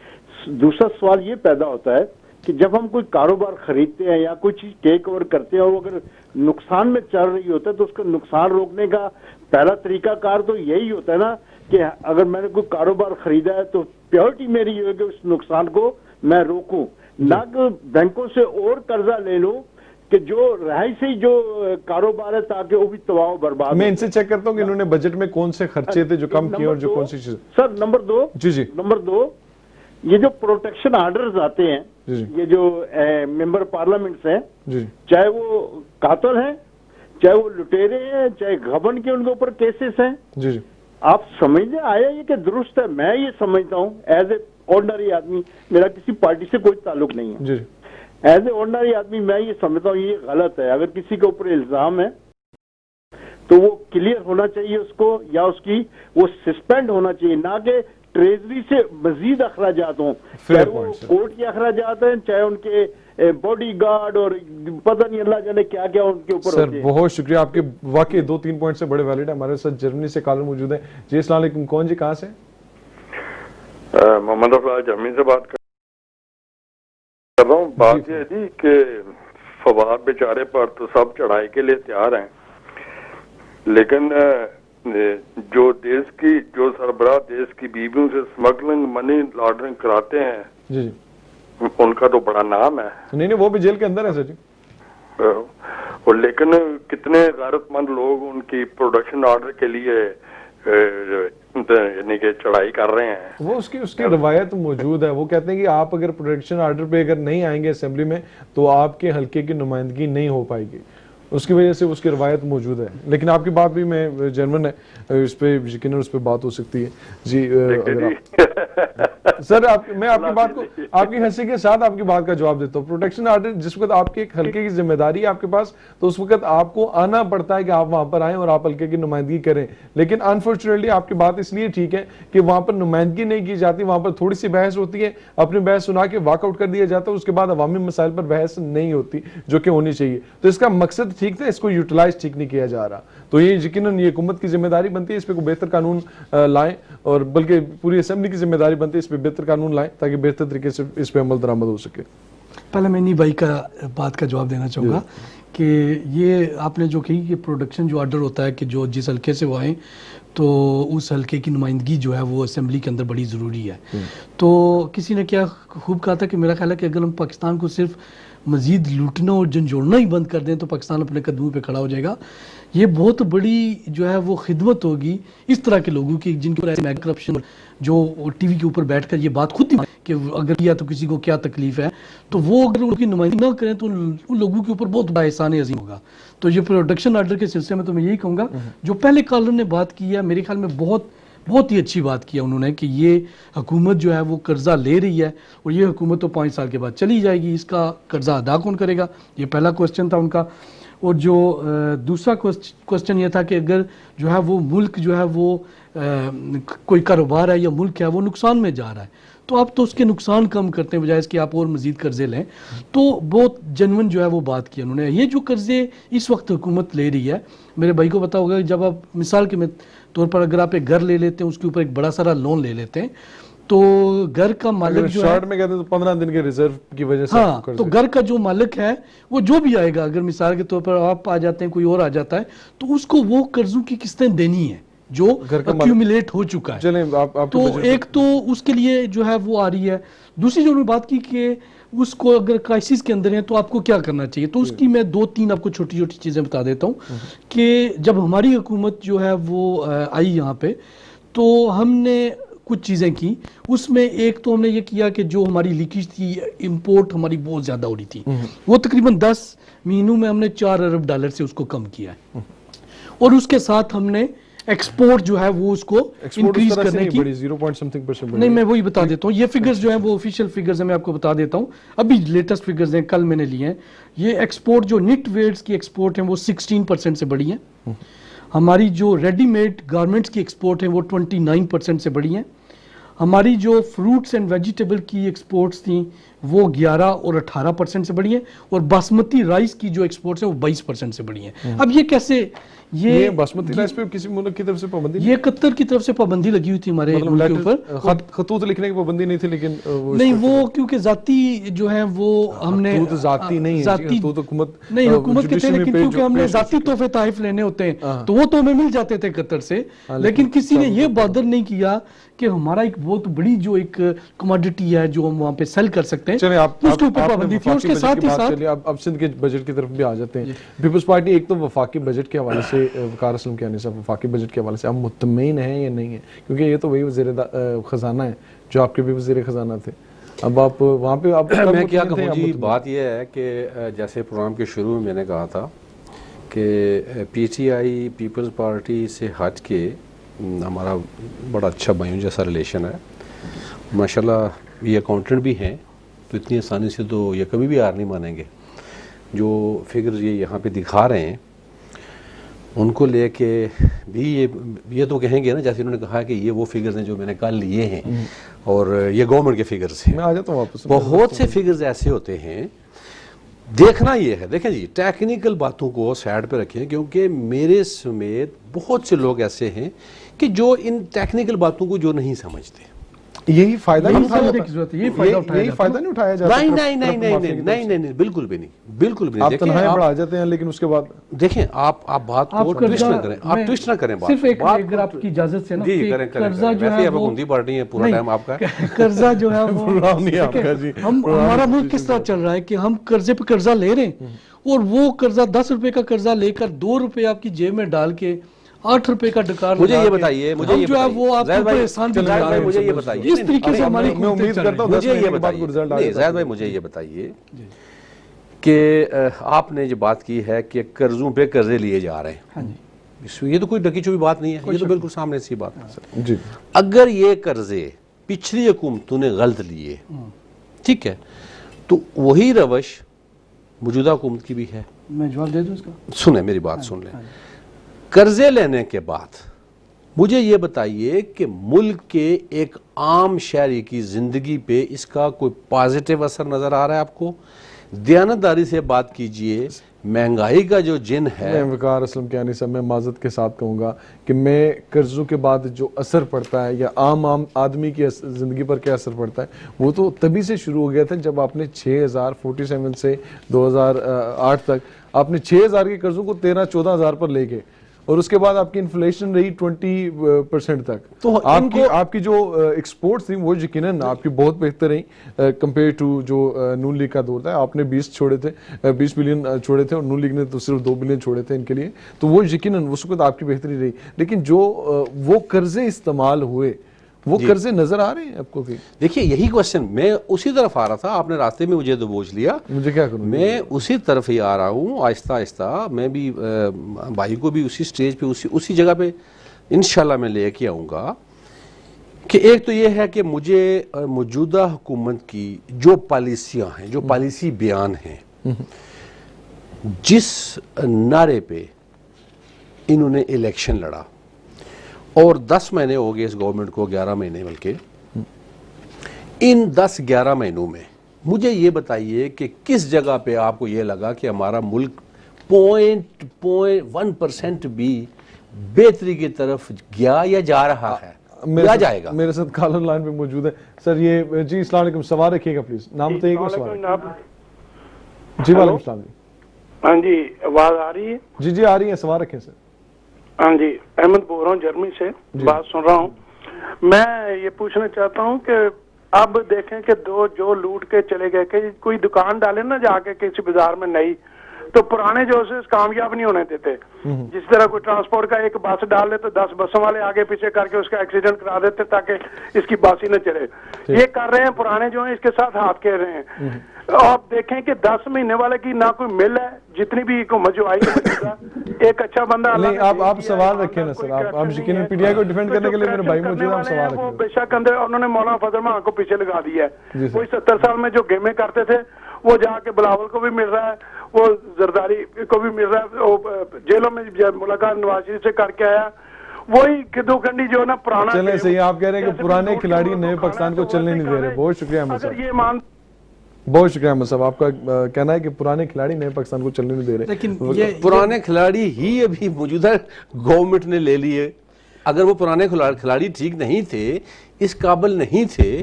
दूसरा सवाल ये पैदा होता है कि जब हम कोई कारोबार खरीदते हैं या कोई चीज टेक ओवर करते हैं और वो अगर नुकसान में चल रही होता है तो उसका नुकसान रोकने का पहला तरीकाकार तो यही होता है ना कि अगर मैंने कोई कारोबार खरीदा है तो प्योरिटी मेरी ये है कि उस नुकसान को मैं रोकूं, ना कि बैंकों से और कर्जा ले लूं कि जो रहायशी जो कारोबार है ताकि वो भी तबाह बर्बाद। मैं इनसे चेक करता हूँ कि इन्होंने बजट में कौन से खर्चे थे जो कम किए और जो कौन सी चीज। सर नंबर 2 जी जी नंबर 2 ये जो प्रोटेक्शन ऑर्डर्स आते हैं, जी। ये जो मेंबर पार्लियामेंट्स हैं, जी चाहे वो कातल हैं, चाहे वो लुटेरे हैं, चाहे घबन के उनके ऊपर केसेस हैं, जी जी आप समझने आया ये कि दुरुस्त है? मैं ये समझता हूँ एज ए ऑर्डिनरी आदमी, मेरा किसी पार्टी से कोई ताल्लुक नहीं है, जी जी एज ए ऑर्डिनरी आदमी मैं ये समझता हूँ ये गलत है। अगर किसी के ऊपर इल्जाम है तो वो क्लियर होना चाहिए उसको, या उसकी वो सस्पेंड होना चाहिए, ना कि ट्रेजरी से मजीद अखराजात हों, चाहे वो point, sir. कोर्ट के अखराजात हैं, चाहे उनके बॉडी गार्ड और पता नहीं अल्लाह जाने क्या क्या उनके ऊपर सर होते हैं। बहुत शुक्रिया आपके, वाकई 2-3 पॉइंट से बड़े वैलिड है। हमारे साथ जर्मनी से कॉलर मौजूद है जी। अस्सलाम वालेकुम, कौन जी, कहाँ से? मोहम्मद अफराज जर्मनी से बात कर रहा हूँ। बात ये है जी कि फवाद बेचारे पर तो सब चढ़ाई के लिए तैयार हैं, लेकिन जो देश की जो सरबराह देश की बीवियों से स्मगलिंग मनी लॉन्ड्रिंग कराते हैं, जी जी उनका तो बड़ा नाम है। नहीं वो भी जेल के अंदर है सर जी। और लेकिन कितने गैरतमंद लोग उनकी प्रोडक्शन ऑर्डर के लिए यानी कि चढ़ाई कर रहे हैं। वो उसकी रवायत मौजूद है। वो कहते हैं कि आप अगर प्रोटेक्शन ऑर्डर पे अगर नहीं आएंगे असेंबली में तो आपके हल्के की नुमाइंदगी नहीं हो पाएगी, उसकी वजह से उसकी रवायत मौजूद है। लेकिन आपकी बात भी, मैं जर्मन है, इस पे यकीनन उस पर बात हो सकती है जी। अगर आप सर मैं आपकी बात को आपकी हंसी के साथ आपकी बात का जवाब देता हूँ। प्रोटेक्शन ऑर्डर जिस वक्त आपके एक हल्के की जिम्मेदारी है आपके पास, तो उस वक्त आपको आना पड़ता है कि आप वहां पर आए और आप हल्के की नुमाइंदगी करें। लेकिन अनफॉर्चुनेटली आपकी बात इसलिए ठीक है कि वहां पर नुमाइंदगी नहीं की जाती, वहां पर थोड़ी सी बहस होती है, अपनी बहस सुना के वॉकआउट कर दिया जाता है, उसके बाद अवामी मसाइल पर बहस नहीं होती जो कि होनी चाहिए। तो इसका मकसद ठीक था, इसको यूटिलाइज ठीक नहीं किया जा रहा। तो ये यकीनन ये हुकूमत की जिम्मेदारी बनती है इस पे कोई बेहतर कानून लाएं, और बल्कि पूरी असेंबली की जिम्मेदारी बनती है इस पे बेहतर कानून लाएं ताकि बेहतर तरीके से इस पे अमल दरामद हो सके। पहले मैं इन्हीं भाई का बात का जवाब देना चाहूँगा कि ये आपने जो कही कि प्रोडक्शन जो ऑर्डर होता है कि जो जिस हल्के से वो आए तो उस हल्के की नुमाइंदगी जो है वो असेंबली के अंदर बड़ी ज़रूरी है। तो किसी ने क्या खूब कहा था कि मेरा ख्याल है कि अगर हम पाकिस्तान को सिर्फ मज़ीद लूटना और झंझोड़ना ही बंद कर दें तो पाकिस्तान अपने कदमों पे खड़ा हो जाएगा। ये बहुत बड़ी जो है वो खिदमत होगी इस तरह के लोगों की जिनके ऊपर ऐसे करप्शन, जो टीवी के ऊपर बैठकर ये बात खुद ही कि अगर किया तो किसी को क्या तकलीफ है, तो वो अगर उनकी नुमाइंदगी ना करें तो उन लोगों के ऊपर बहुत बड़ा एहसान अजीम होगा। तो ये प्रोडक्शन ऑर्डर के सिलसिले में तो मैं यही कहूँगा, जो पहले कॉलर ने बात की है मेरे ख्याल में बहुत ही अच्छी बात किया उन्होंने कि ये हुकूमत जो है वो कर्जा ले रही है और ये हुकूमत तो 5 साल के बाद चली जाएगी, इसका कर्जा अदा कौन करेगा? ये पहला क्वेश्चन था उनका। और जो दूसरा क्वेश्चन ये था कि अगर जो है वो मुल्क जो है वो कोई कारोबार है या मुल्क है वो नुकसान में जा रहा है तो आप तो उसके नुकसान कम करते हैं बजाय इसके आप और मज़ीद कर्जे लें। तो बहुत जेन्युइन जो है वो बात की उन्होंने। ये जो कर्जे इस वक्त हुकूमत ले रही है, मेरे भाई को पता होगा, जब आप मिसाल के तौर पर अगर आप एक घर ले लेते हैं उसके ऊपर एक बड़ा सारा लोन ले लेते हैं तो घर का मालिक जो शॉर्ट में कहते हैं तो 15 दिन के रिजर्व की वजह से, हाँ, तो घर का जो मालिक है वो जो भी आएगा, अगर मिसाल के तौर पर आप आ जाते हैं कोई और आ जाता है तो उसको वो कर्जों की किस्तें देनी है जो अक्यूमुलेट हो चुका है। चलें आप तो एक तो उसके लिए जो है वो आ रही है। दूसरी जो उन्होंने बात की कि उसको अगर क्राइसिस के अंदर है तो आपको क्या करना चाहिए, तो उसकी मैं 2-3 आपको छोटी छोटी चीज़ें बता देता हूँ कि जब हमारी हुकूमत जो है वो आई यहाँ पे तो हमने कुछ चीज़ें की। उसमें एक तो हमने ये किया कि जो हमारी लीकेज थी, इंपोर्ट हमारी बहुत ज़्यादा हो रही थी, वो तकरीबन 10 महीनों में हमने $4 अरब से उसको कम किया है। और उसके साथ हमने एक्सपोर्ट जो है वो उसको इंक्रीज करने की 0.something% नहीं, मैं वही बता देता हूँ। ये फिगर्स जो हैं वो ऑफिशियल फिगर्स हैं, मैं आपको बता देता हूँ, अभी लेटेस्ट फिगर्स हैं, कल मैंने लिए हैं। ये एक्सपोर्ट जो निट वेयर्स की एक्सपोर्ट है वो 16% से बढ़ी है। हमारी जो रेडीमेड गारमेंट्स की एक्सपोर्ट है वो 29% से बढ़ी है। हमारी जो फ्रूट्स एंड वेजिटेबल की एक्सपोर्ट्स थी वो 11 और 18% से बढ़ी है। और बासमती राइस की जो एक्सपोर्ट्स है वो 22% से बढ़ी है। अब ये कैसे, ये बासमती राइस पे किसी मुल्क की तरफ से पाबंदी, ये कतर की तरफ से पाबंदी लगी हुई थी हमारे ऊपर, खतूत लिखने की पाबंदी नहीं थी, लेकिन नहीं वो क्योंकि जाती जो है वो हमने जाती नहीं है, तो हुकूमत नहीं हुकूमत के थे, लेकिन क्योंकि हमने जाती तोहफे ताइफ लेने होते हैं तो वो तो हमें मिल जाते थे कतर से, लेकिन किसी ने ये बॉदर नहीं किया कि हमारा एक बहुत बड़ी जो एक कमोडिटी है जो हम वहाँ पे सेल कर सकते हैं, उसके ऊपर पाबंदी थी। उसके साथ ही साथ अब सिंध के बजट की तरफ भी आ जाते हैं। पीपल्स पार्टी एक तो वफाकी बजट के हवाले से के वकार असलम कियानी साहब, वफाकी बजट के हवाले से आप मुतमईन हैं या नहीं है? क्योंकि ये तो वही वज़ीर ख़जाना है जो आपके भी वज़ीर ख़जाना थे। अब आप वहाँ पे आप मैं क्या कहूँ जी, बात यह है कि जैसे प्रोग्राम के शुरू में मैंने कहा था कि पीटीआई पीपल्स पार्टी से हट के हमारा बड़ा अच्छा भाइयों जैसा रिलेशन है। माशाल्लाह ये अकाउंटेंट भी हैं, तो इतनी आसानी से तो ये कभी भी हार नहीं मानेंगे। जो फिगर्स ये यहाँ पे दिखा रहे हैं उनको लेके भी ये तो कहेंगे ना, जैसे उन्होंने कहा कि ये वो फिगर्स हैं जो मैंने कल लिए हैं और ये गवर्नमेंट के फिगर्स हैं। मैं आ जाता हूँ वापस। बहुत से फिगर्स ऐसे होते हैं, देखना ये है, देखें जी, टेक्निकल बातों को साइड पे रखें, क्योंकि मेरे समेत बहुत से लोग ऐसे हैं कि जो इन टेक्निकल बातों को जो नहीं समझते, यही फायदा नहीं उठाया समझने की जरूरत है, यही फायदा उठाया यही जाता फायदा नहीं उठाया जाता। नहीं नहीं नहीं नहीं नहीं नहीं नहीं नहीं बिल्कुल भी नहीं, बिल्कुल भी नहीं। आप देखें तनख्वाहें आप बढ़ा जाते हैं, लेकिन उसके बाद देखें आप बात को ट्विस्ट ना करें, आप ट्विस्ट ना करें बात। सिर्फ एक बात अगर आपकी इजाजत से ना, जी कि करें करें कर्जा करें। जो वैसे ही है आप वो हुंदी पार्टी है, पूरा टाइम आपका है। कर्जा जो है वो प्रोग्राम नहीं आपका जी। हम हमारा मुल्क किस तरह चल रहा है कि हम कर्जे पे कर्जा ले रहे हैं और वो कर्जा 10 रुपए का कर्जा लेकर 2 रुपए आपकी जेब में डाल के 8 रुपए का डकार मुझे लगा ये के बताइए, मुझे हम ये जो है वो बताइए, आपके ज़ाहिद ऊपर भाई, एहसान ज़ाहिद दिखा भाई, रहे हैं। मुझे ये बताइए, इस तरीके से हमारी मैं उम्मीद करता हूँ मुझे ये 10 मिनट के बाद बताइए, रिजल्ट आ नहीं जाता ज़ाहिद भाई मुझे ये बताइए कि आपने जो बात की है कि कर्जों पे कर्जे लिए जा रहे हैं, हाँ जी, ये तो कोई ढकी छुपी बात नहीं है, ये तो बिल्कुल सामने सी बात है। जी। अगर ये कर्जे पिछली हुकूमतों ने गलत लिए, ठीक है, तो वही रवश मौजूदा हुकूमत की भी है। मैं जवाब दे दूं इसका? सुने मेरी बात सुन लें। कर्जे लेने के बाद मुझे ये बताइए कि मुल्क के एक आम शहरी की जिंदगी पे इसका कोई पॉजिटिव असर नजर आ रहा है आपको? दयानतदारी से बात कीजिए, महंगाई का जो जिन है। मैं वकार असलम कियानी साहब, मैं माजरत के साथ कहूँगा कि मैं कर्जों के बाद जो असर पड़ता है या आम आदमी की ज़िंदगी पर क्या असर पड़ता है, वो तो तभी से शुरू हो गया था जब आपने 6047 से 2008 तक आपने 6000 के कर्जों को 13-14 पर ले गए और उसके बाद आपकी इन्फ्लेशन रही 20% तक। तो आपकी जो एक्सपोर्ट्स थी वो यकीनन आपकी बहुत बेहतर रही कंपेयर टू जो नून लीग का दौर था। आपने 20 छोड़े थे, 20 बिलियन छोड़े थे और नून लीग ने तो सिर्फ 2 बिलियन छोड़े थे इनके लिए, तो वो यकीनन उस वक्त आपकी बेहतरी रही। लेकिन जो वो कर्जे इस्तेमाल हुए, वो कर्जे नजर आ रहे हैं आपको? कि देखिए यही क्वेश्चन, मैं उसी तरफ आ रहा था, आपने रास्ते में मुझे दबोच लिया, मुझे क्या करूं? मैं उसी तरफ ही आ रहा हूँ आहिस्ता आहिस्ता। मैं भी भाई को भी उसी स्टेज पे उसी जगह पे इंशाल्लाह मैं लेके आऊँगा कि एक तो ये है कि मुझे मौजूदा हुकूमत की जो पॉलिसियाँ हैं, जो पॉलिसी बयान हैं, जिस नारे पे इन्होंने इलेक्शन लड़ा और 10 महीने हो गए इस गवर्नमेंट को, 11 महीने, बल्कि इन 10-11 महीनों में मुझे ये बताइए कि किस जगह पे आपको ये लगा कि हमारा मुल्क 0.1% भी बेहतरी की तरफ गया या जा रहा है या जाएगा? मेरे साथ कॉलर लाइन पे मौजूद है सर। ये जी अस्सलाम वालेकुम, सवाल रखिएगा प्लीज, नाम बताइएगा और सवाल। जी वालेकुम सलाम। हाँ जी, आवाज आ रही है? जी जी आ रही है, सवाल रखें सर। हाँ जी, अहमद बोल रहा हूँ जर्मनी से, बात सुन रहा हूँ। मैं ये पूछना चाहता हूँ कि अब देखें कि जो लूट के चले गए, कि कोई दुकान डाले ना जाके किसी बाजार में नई, तो पुराने जो से कामयाब नहीं होने देते। जिस तरह कोई ट्रांसपोर्ट का एक बस डाल ले तो 10 बसों वाले आगे पीछे करके उसका एक्सीडेंट करा देते ताकि इसकी बस ही न चले। ये कर रहे हैं पुराने जो हैं, इसके साथ हाथ खेल रहे हैं। आप देखें कि 10 महीने वाले की ना कोई मिल है, जितनी भी हुकूमत जो आई है, एक अच्छा बंदा नहीं, आप सवाल रखें ना सर। आप यकीनन पीटीआई को डिफेंड करने के लिए मेरे भाई मौजूद हैं, आप सवाल वो रखें। बेशक अंदर उन्होंने मौलाना फजल मां को पीछे लगा दिया है। कोई 70 साल में जो गेमें करते थे वो जाके बिलावल को भी मिल रहा है, वो जरदारी को भी मिल रहा है, वो जेलों में मुलाकात नवाज शरीफ से करके आया। वही किदोखंडी जो ना पुराना, चले सही, आप कह रहे हैं कि पुराने खिलाड़ी नए पाकिस्तान को चलने नहीं दे रहे। बहुत शुक्रिया अहमद साहब, ये मान बहुत शुक्रिया अहमद साहब। आपका कहना है कि पुराने खिलाड़ी नए पाकिस्तान को चलने नहीं दे रहे। लेकिन पुराने खिलाड़ी ही अभी मौजूदा गवर्नमेंट ने ले लिए। अगर वो पुराने खिलाड़ी ठीक नहीं थे, इस काबिल नहीं थे,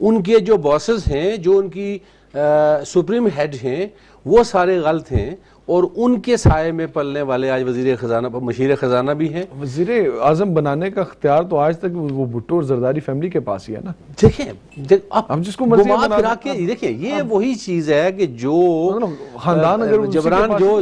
उनके जो बॉसेस हैं, जो उनकी सुप्रीम हेड हैं, वो सारे गलत हैं, और उनके साये में पलने वाले आज वजीर खजाना, मशीर खजाना भी हैं। वजीर आजम बनाने का इख्तियार तो आज तक वो भुट्टो और जरदारी फैमिली के पास ही है ना। देखें अब जिसको मर्जी घुमा बना फिरा के देखिए, ये वही चीज है कि जो खानदान अगर जबरान जो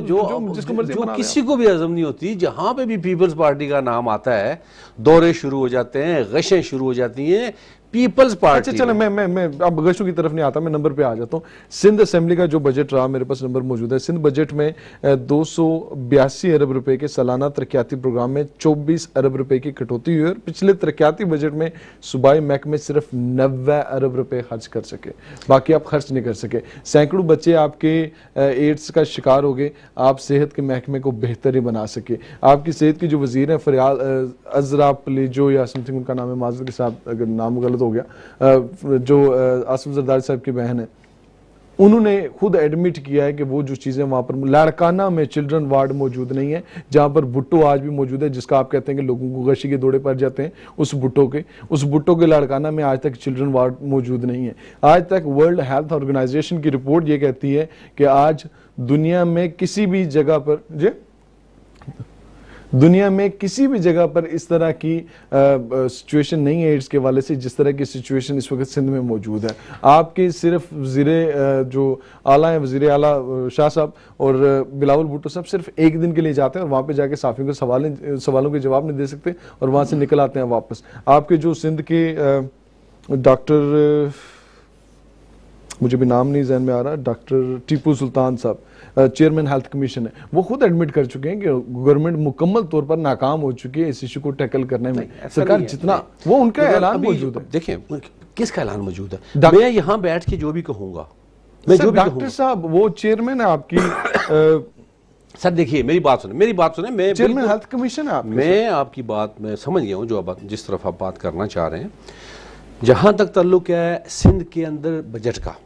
जिसको मर्जी जो किसी को भी हजम नहीं होती, जहां पे भी पीपल्स पार्टी का नाम आता है दौरे शुरू हो जाते हैं, गशें शुरू हो जाती हैं पीपल्स पार्टी। अच्छा चलो मैं अब गशों की तरफ नहीं आता, मैं नंबर पे आ जाता हूँ। सिंध असेंबली का जो बजट रहा, मेरे पास नंबर मौजूद है। सिंध बजट में 282 अरब रुपए के सालाना तरक्याती प्रोग्राम में 24 अरब रुपए की कटौती हुई और पिछले तरक्याती बजट में सूबाई महकमे सिर्फ 90 अरब रुपए खर्च कर सके, बाकी आप खर्च नहीं कर सके। सैकड़ों बच्चे आपके एड्स का शिकार हो गए, आप सेहत के महकमे को बेहतर ही बना सके। आपकी सेहत की जो वजीर है फरियाल अजरा पलेजो या समथिंग उनका नाम है, माजर के साथ अगर नाम गलत हो गया, जो आसिफ जरदारी साहब की बहन है, उन्होंने खुद एडमिट किया है कि वो जो चीजें वहां पर लाड़काना में चिल्ड्रन वार्ड मौजूद नहीं है, जहां पर भुट्टो आज भी मौजूद है, जिसका आप कहते हैं कि लोगों को गशी के दौड़े पड़ जाते हैं, उस भुट्टो के लाड़काना में आज तक चिल्ड्रन वार्ड मौजूद नहीं है। आज तक वर्ल्ड हेल्थ ऑर्गेनाइजेशन की रिपोर्ट ये कहती है कि आज दुनिया में किसी भी जगह पर इस तरह की सिचुएशन नहीं है एड्स के वाले से जिस तरह की सिचुएशन इस वक्त सिंध में मौजूद है। आपके सिर्फ जो आला हैं, वजीर आला शाह साहब और बिलावल भुट्टो साहब सिर्फ एक दिन के लिए जाते हैं और वहां पे जाके साफियों के सवालों के जवाब नहीं दे सकते और वहां से निकल आते हैं वापस। आपके जो सिंध के डॉक्टर, मुझे भी नाम नहीं जहन में आ रहा, डॉक्टर टीपू सुल्तान साहब, चेयरमैन हेल्थ कमीशन है, वो खुद एडमिट कर चुके हैं कि गवर्नमेंट मुकम्मल तौर पर नाकाम हो चुकी है इस इशू को टैकल करने में। सरकार जितना वो उनका ऐलान मौजूद है। देखिए किसका ऐलान मौजूद है, मैं यहाँ बैठ के जो भी कहूंगा, मैं जो भी डॉक्टर साहब वो चेयरमैन है आपकी सर देखिए मेरी बात सुने, मैं चेयरमैन हेल्थ कमीशन है मैं आपकी बात मैं समझ गया हूँ, जो आप जिस तरफ आप बात करना चाह रहे हैं। जहां तक ताल्लुक है सिंध के अंदर बजट का,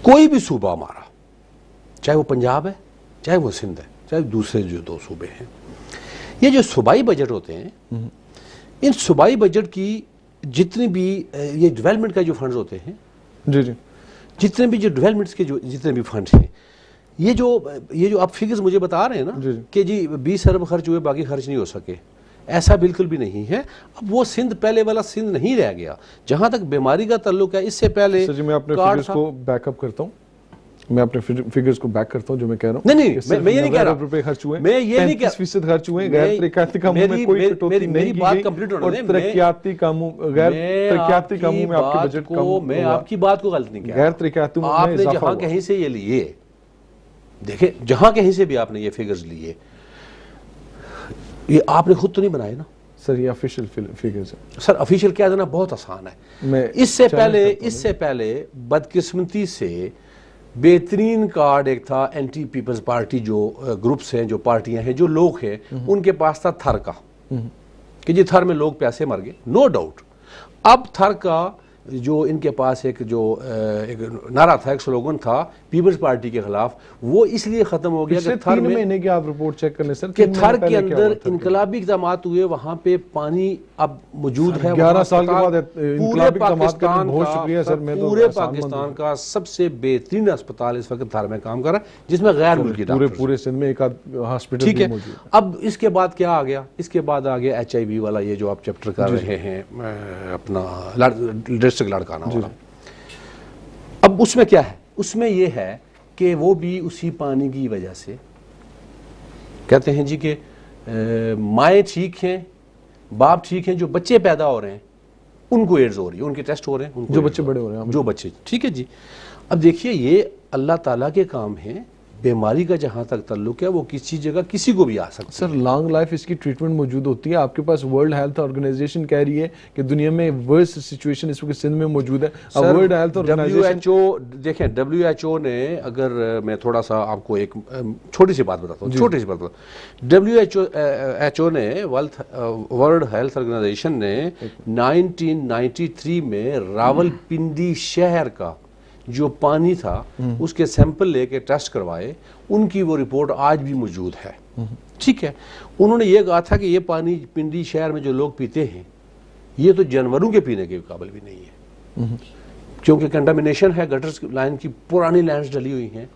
कोई भी सूबा हमारा, चाहे वो पंजाब है, चाहे वो सिंध है, चाहे दूसरे जो 2 सूबे हैं, ये जो सूबाई बजट होते हैं, इन सूबाई बजट की जितनी भी ये डेवलपमेंट का जो फंड्स होते हैं, जी जितने भी जो डेवलपमेंट्स के जो जितने भी फंड्स हैं, ये जो आप फिगर्स मुझे बता रहे हैं ना कि जी 20 अरब खर्च हुए बाकी खर्च नहीं हो सके, ऐसा बिल्कुल भी नहीं है। अब वो सिंध पहले वाला सिंध नहीं रह गया। जहां तक बीमारी का ताल्लुक है, इससे पहले मैं अपने फिगर्स को बैकअप करता हूँ, मैं अपने फिगर्स को बैक करता हूँ जो मैं कह रहा हूँ। नहीं, मैं ये नहीं कह रहा रुपए खर्च हुए, मैं ये नहीं कह 35% खर्च हुए, गैर तरक्याती कामों में कोई कटौती नहीं की गई और तरक्याती कामों गैर तरक्याती कामों में आपके बजट को, मैं आपकी बात को गलत नहीं कह रहा। गैर तरक्याती में आपने जहां कहीं से ये लिए, देखे जहां कहीं से भी आपने ये फिगर्स लिए, ये आपने खुद तो नहीं बनाए ना सर, ये ऑफिशियल फिगर्स है सर। ऑफिशियल क्या देना बहुत आसान है। इससे पहले बदकिस्मती से बेहतरीन कार्ड एक था एंटी पीपल्स पार्टी, जो ग्रुप्स हैं, जो पार्टियां हैं, जो लोग हैं, उनके पास था थर का, कि जी थर में लोग प्यासे मर गए, नो डाउट। अब थर का जो इनके पास एक नारा था, एक स्लोगन था पीपल्स पार्टी के खिलाफ, वो इसलिए खत्म हो गया कि थर में महीने की आप रिपोर्ट चेक कर लें सर, कि थर के अंदर इनकलाबी इक़दामात हुए, वहां पे पानी अब मौजूद है 11 साल के बाद पूरे पाकिस्तान का सबसे बेहतरीन अस्पताल इस वक्त थर में काम कर रहा है, जिसमें गैर मुल्की पूरे सिंध में एक हॉस्पिटल ठीक है। अब इसके बाद क्या आ गया, इसके बाद आ गया HIV वाला, ये जो आप चैप्टर कर रहे हैं अपना लड़काना वाला। अब उसमें क्या है, उसमें यह है कि वो भी उसी पानी की वजह से कहते हैं जी कि माएँ ठीक हैं, बाप ठीक हैं, जो बच्चे पैदा हो रहे हैं उनको एड्स हो रही है, उनके टेस्ट हो रहे हैं, जो बच्चे बड़े हो रहे हैं, जो बच्चे, ठीक है जी। अब देखिए ये अल्लाह ताला के काम है। बीमारी का जहां तक ताल्लुक है वो किसी जगह किसी को भी आ सकता है सर। लॉन्ग लाइफ इसकी ट्रीटमेंट मौजूद होती है। आपके पास वर्ल्ड हेल्थ ऑर्गेनाइजेशन कह रही है कि दुनिया में वर्स्ट सिचुएशन इस वक्त सिंध में मौजूद है। वर्ल्ड हेल्थ ऑर्गेनाइजेशन देखें, WHO ने, अगर मैं थोड़ा सा आपको एक छोटी सी बात बताता हूँ, WHO ने, वर्ल्ड हेल्थ ऑर्गेनाइजेशन ने 1993 में रावलपिंडी शहर का जो पानी था उसके सैंपल लेके टेस्ट करवाए, उनकी वो रिपोर्ट आज भी मौजूद है, ठीक है। उन्होंने ये कहा था कि ये पानी पिंडी शहर में जो लोग पीते हैं ये तो जानवरों के पीने के काबिल भी नहीं है, क्योंकि कंटामिनेशन है, गटर्स लाइन की पुरानी लाइन्स डली हुई हैं।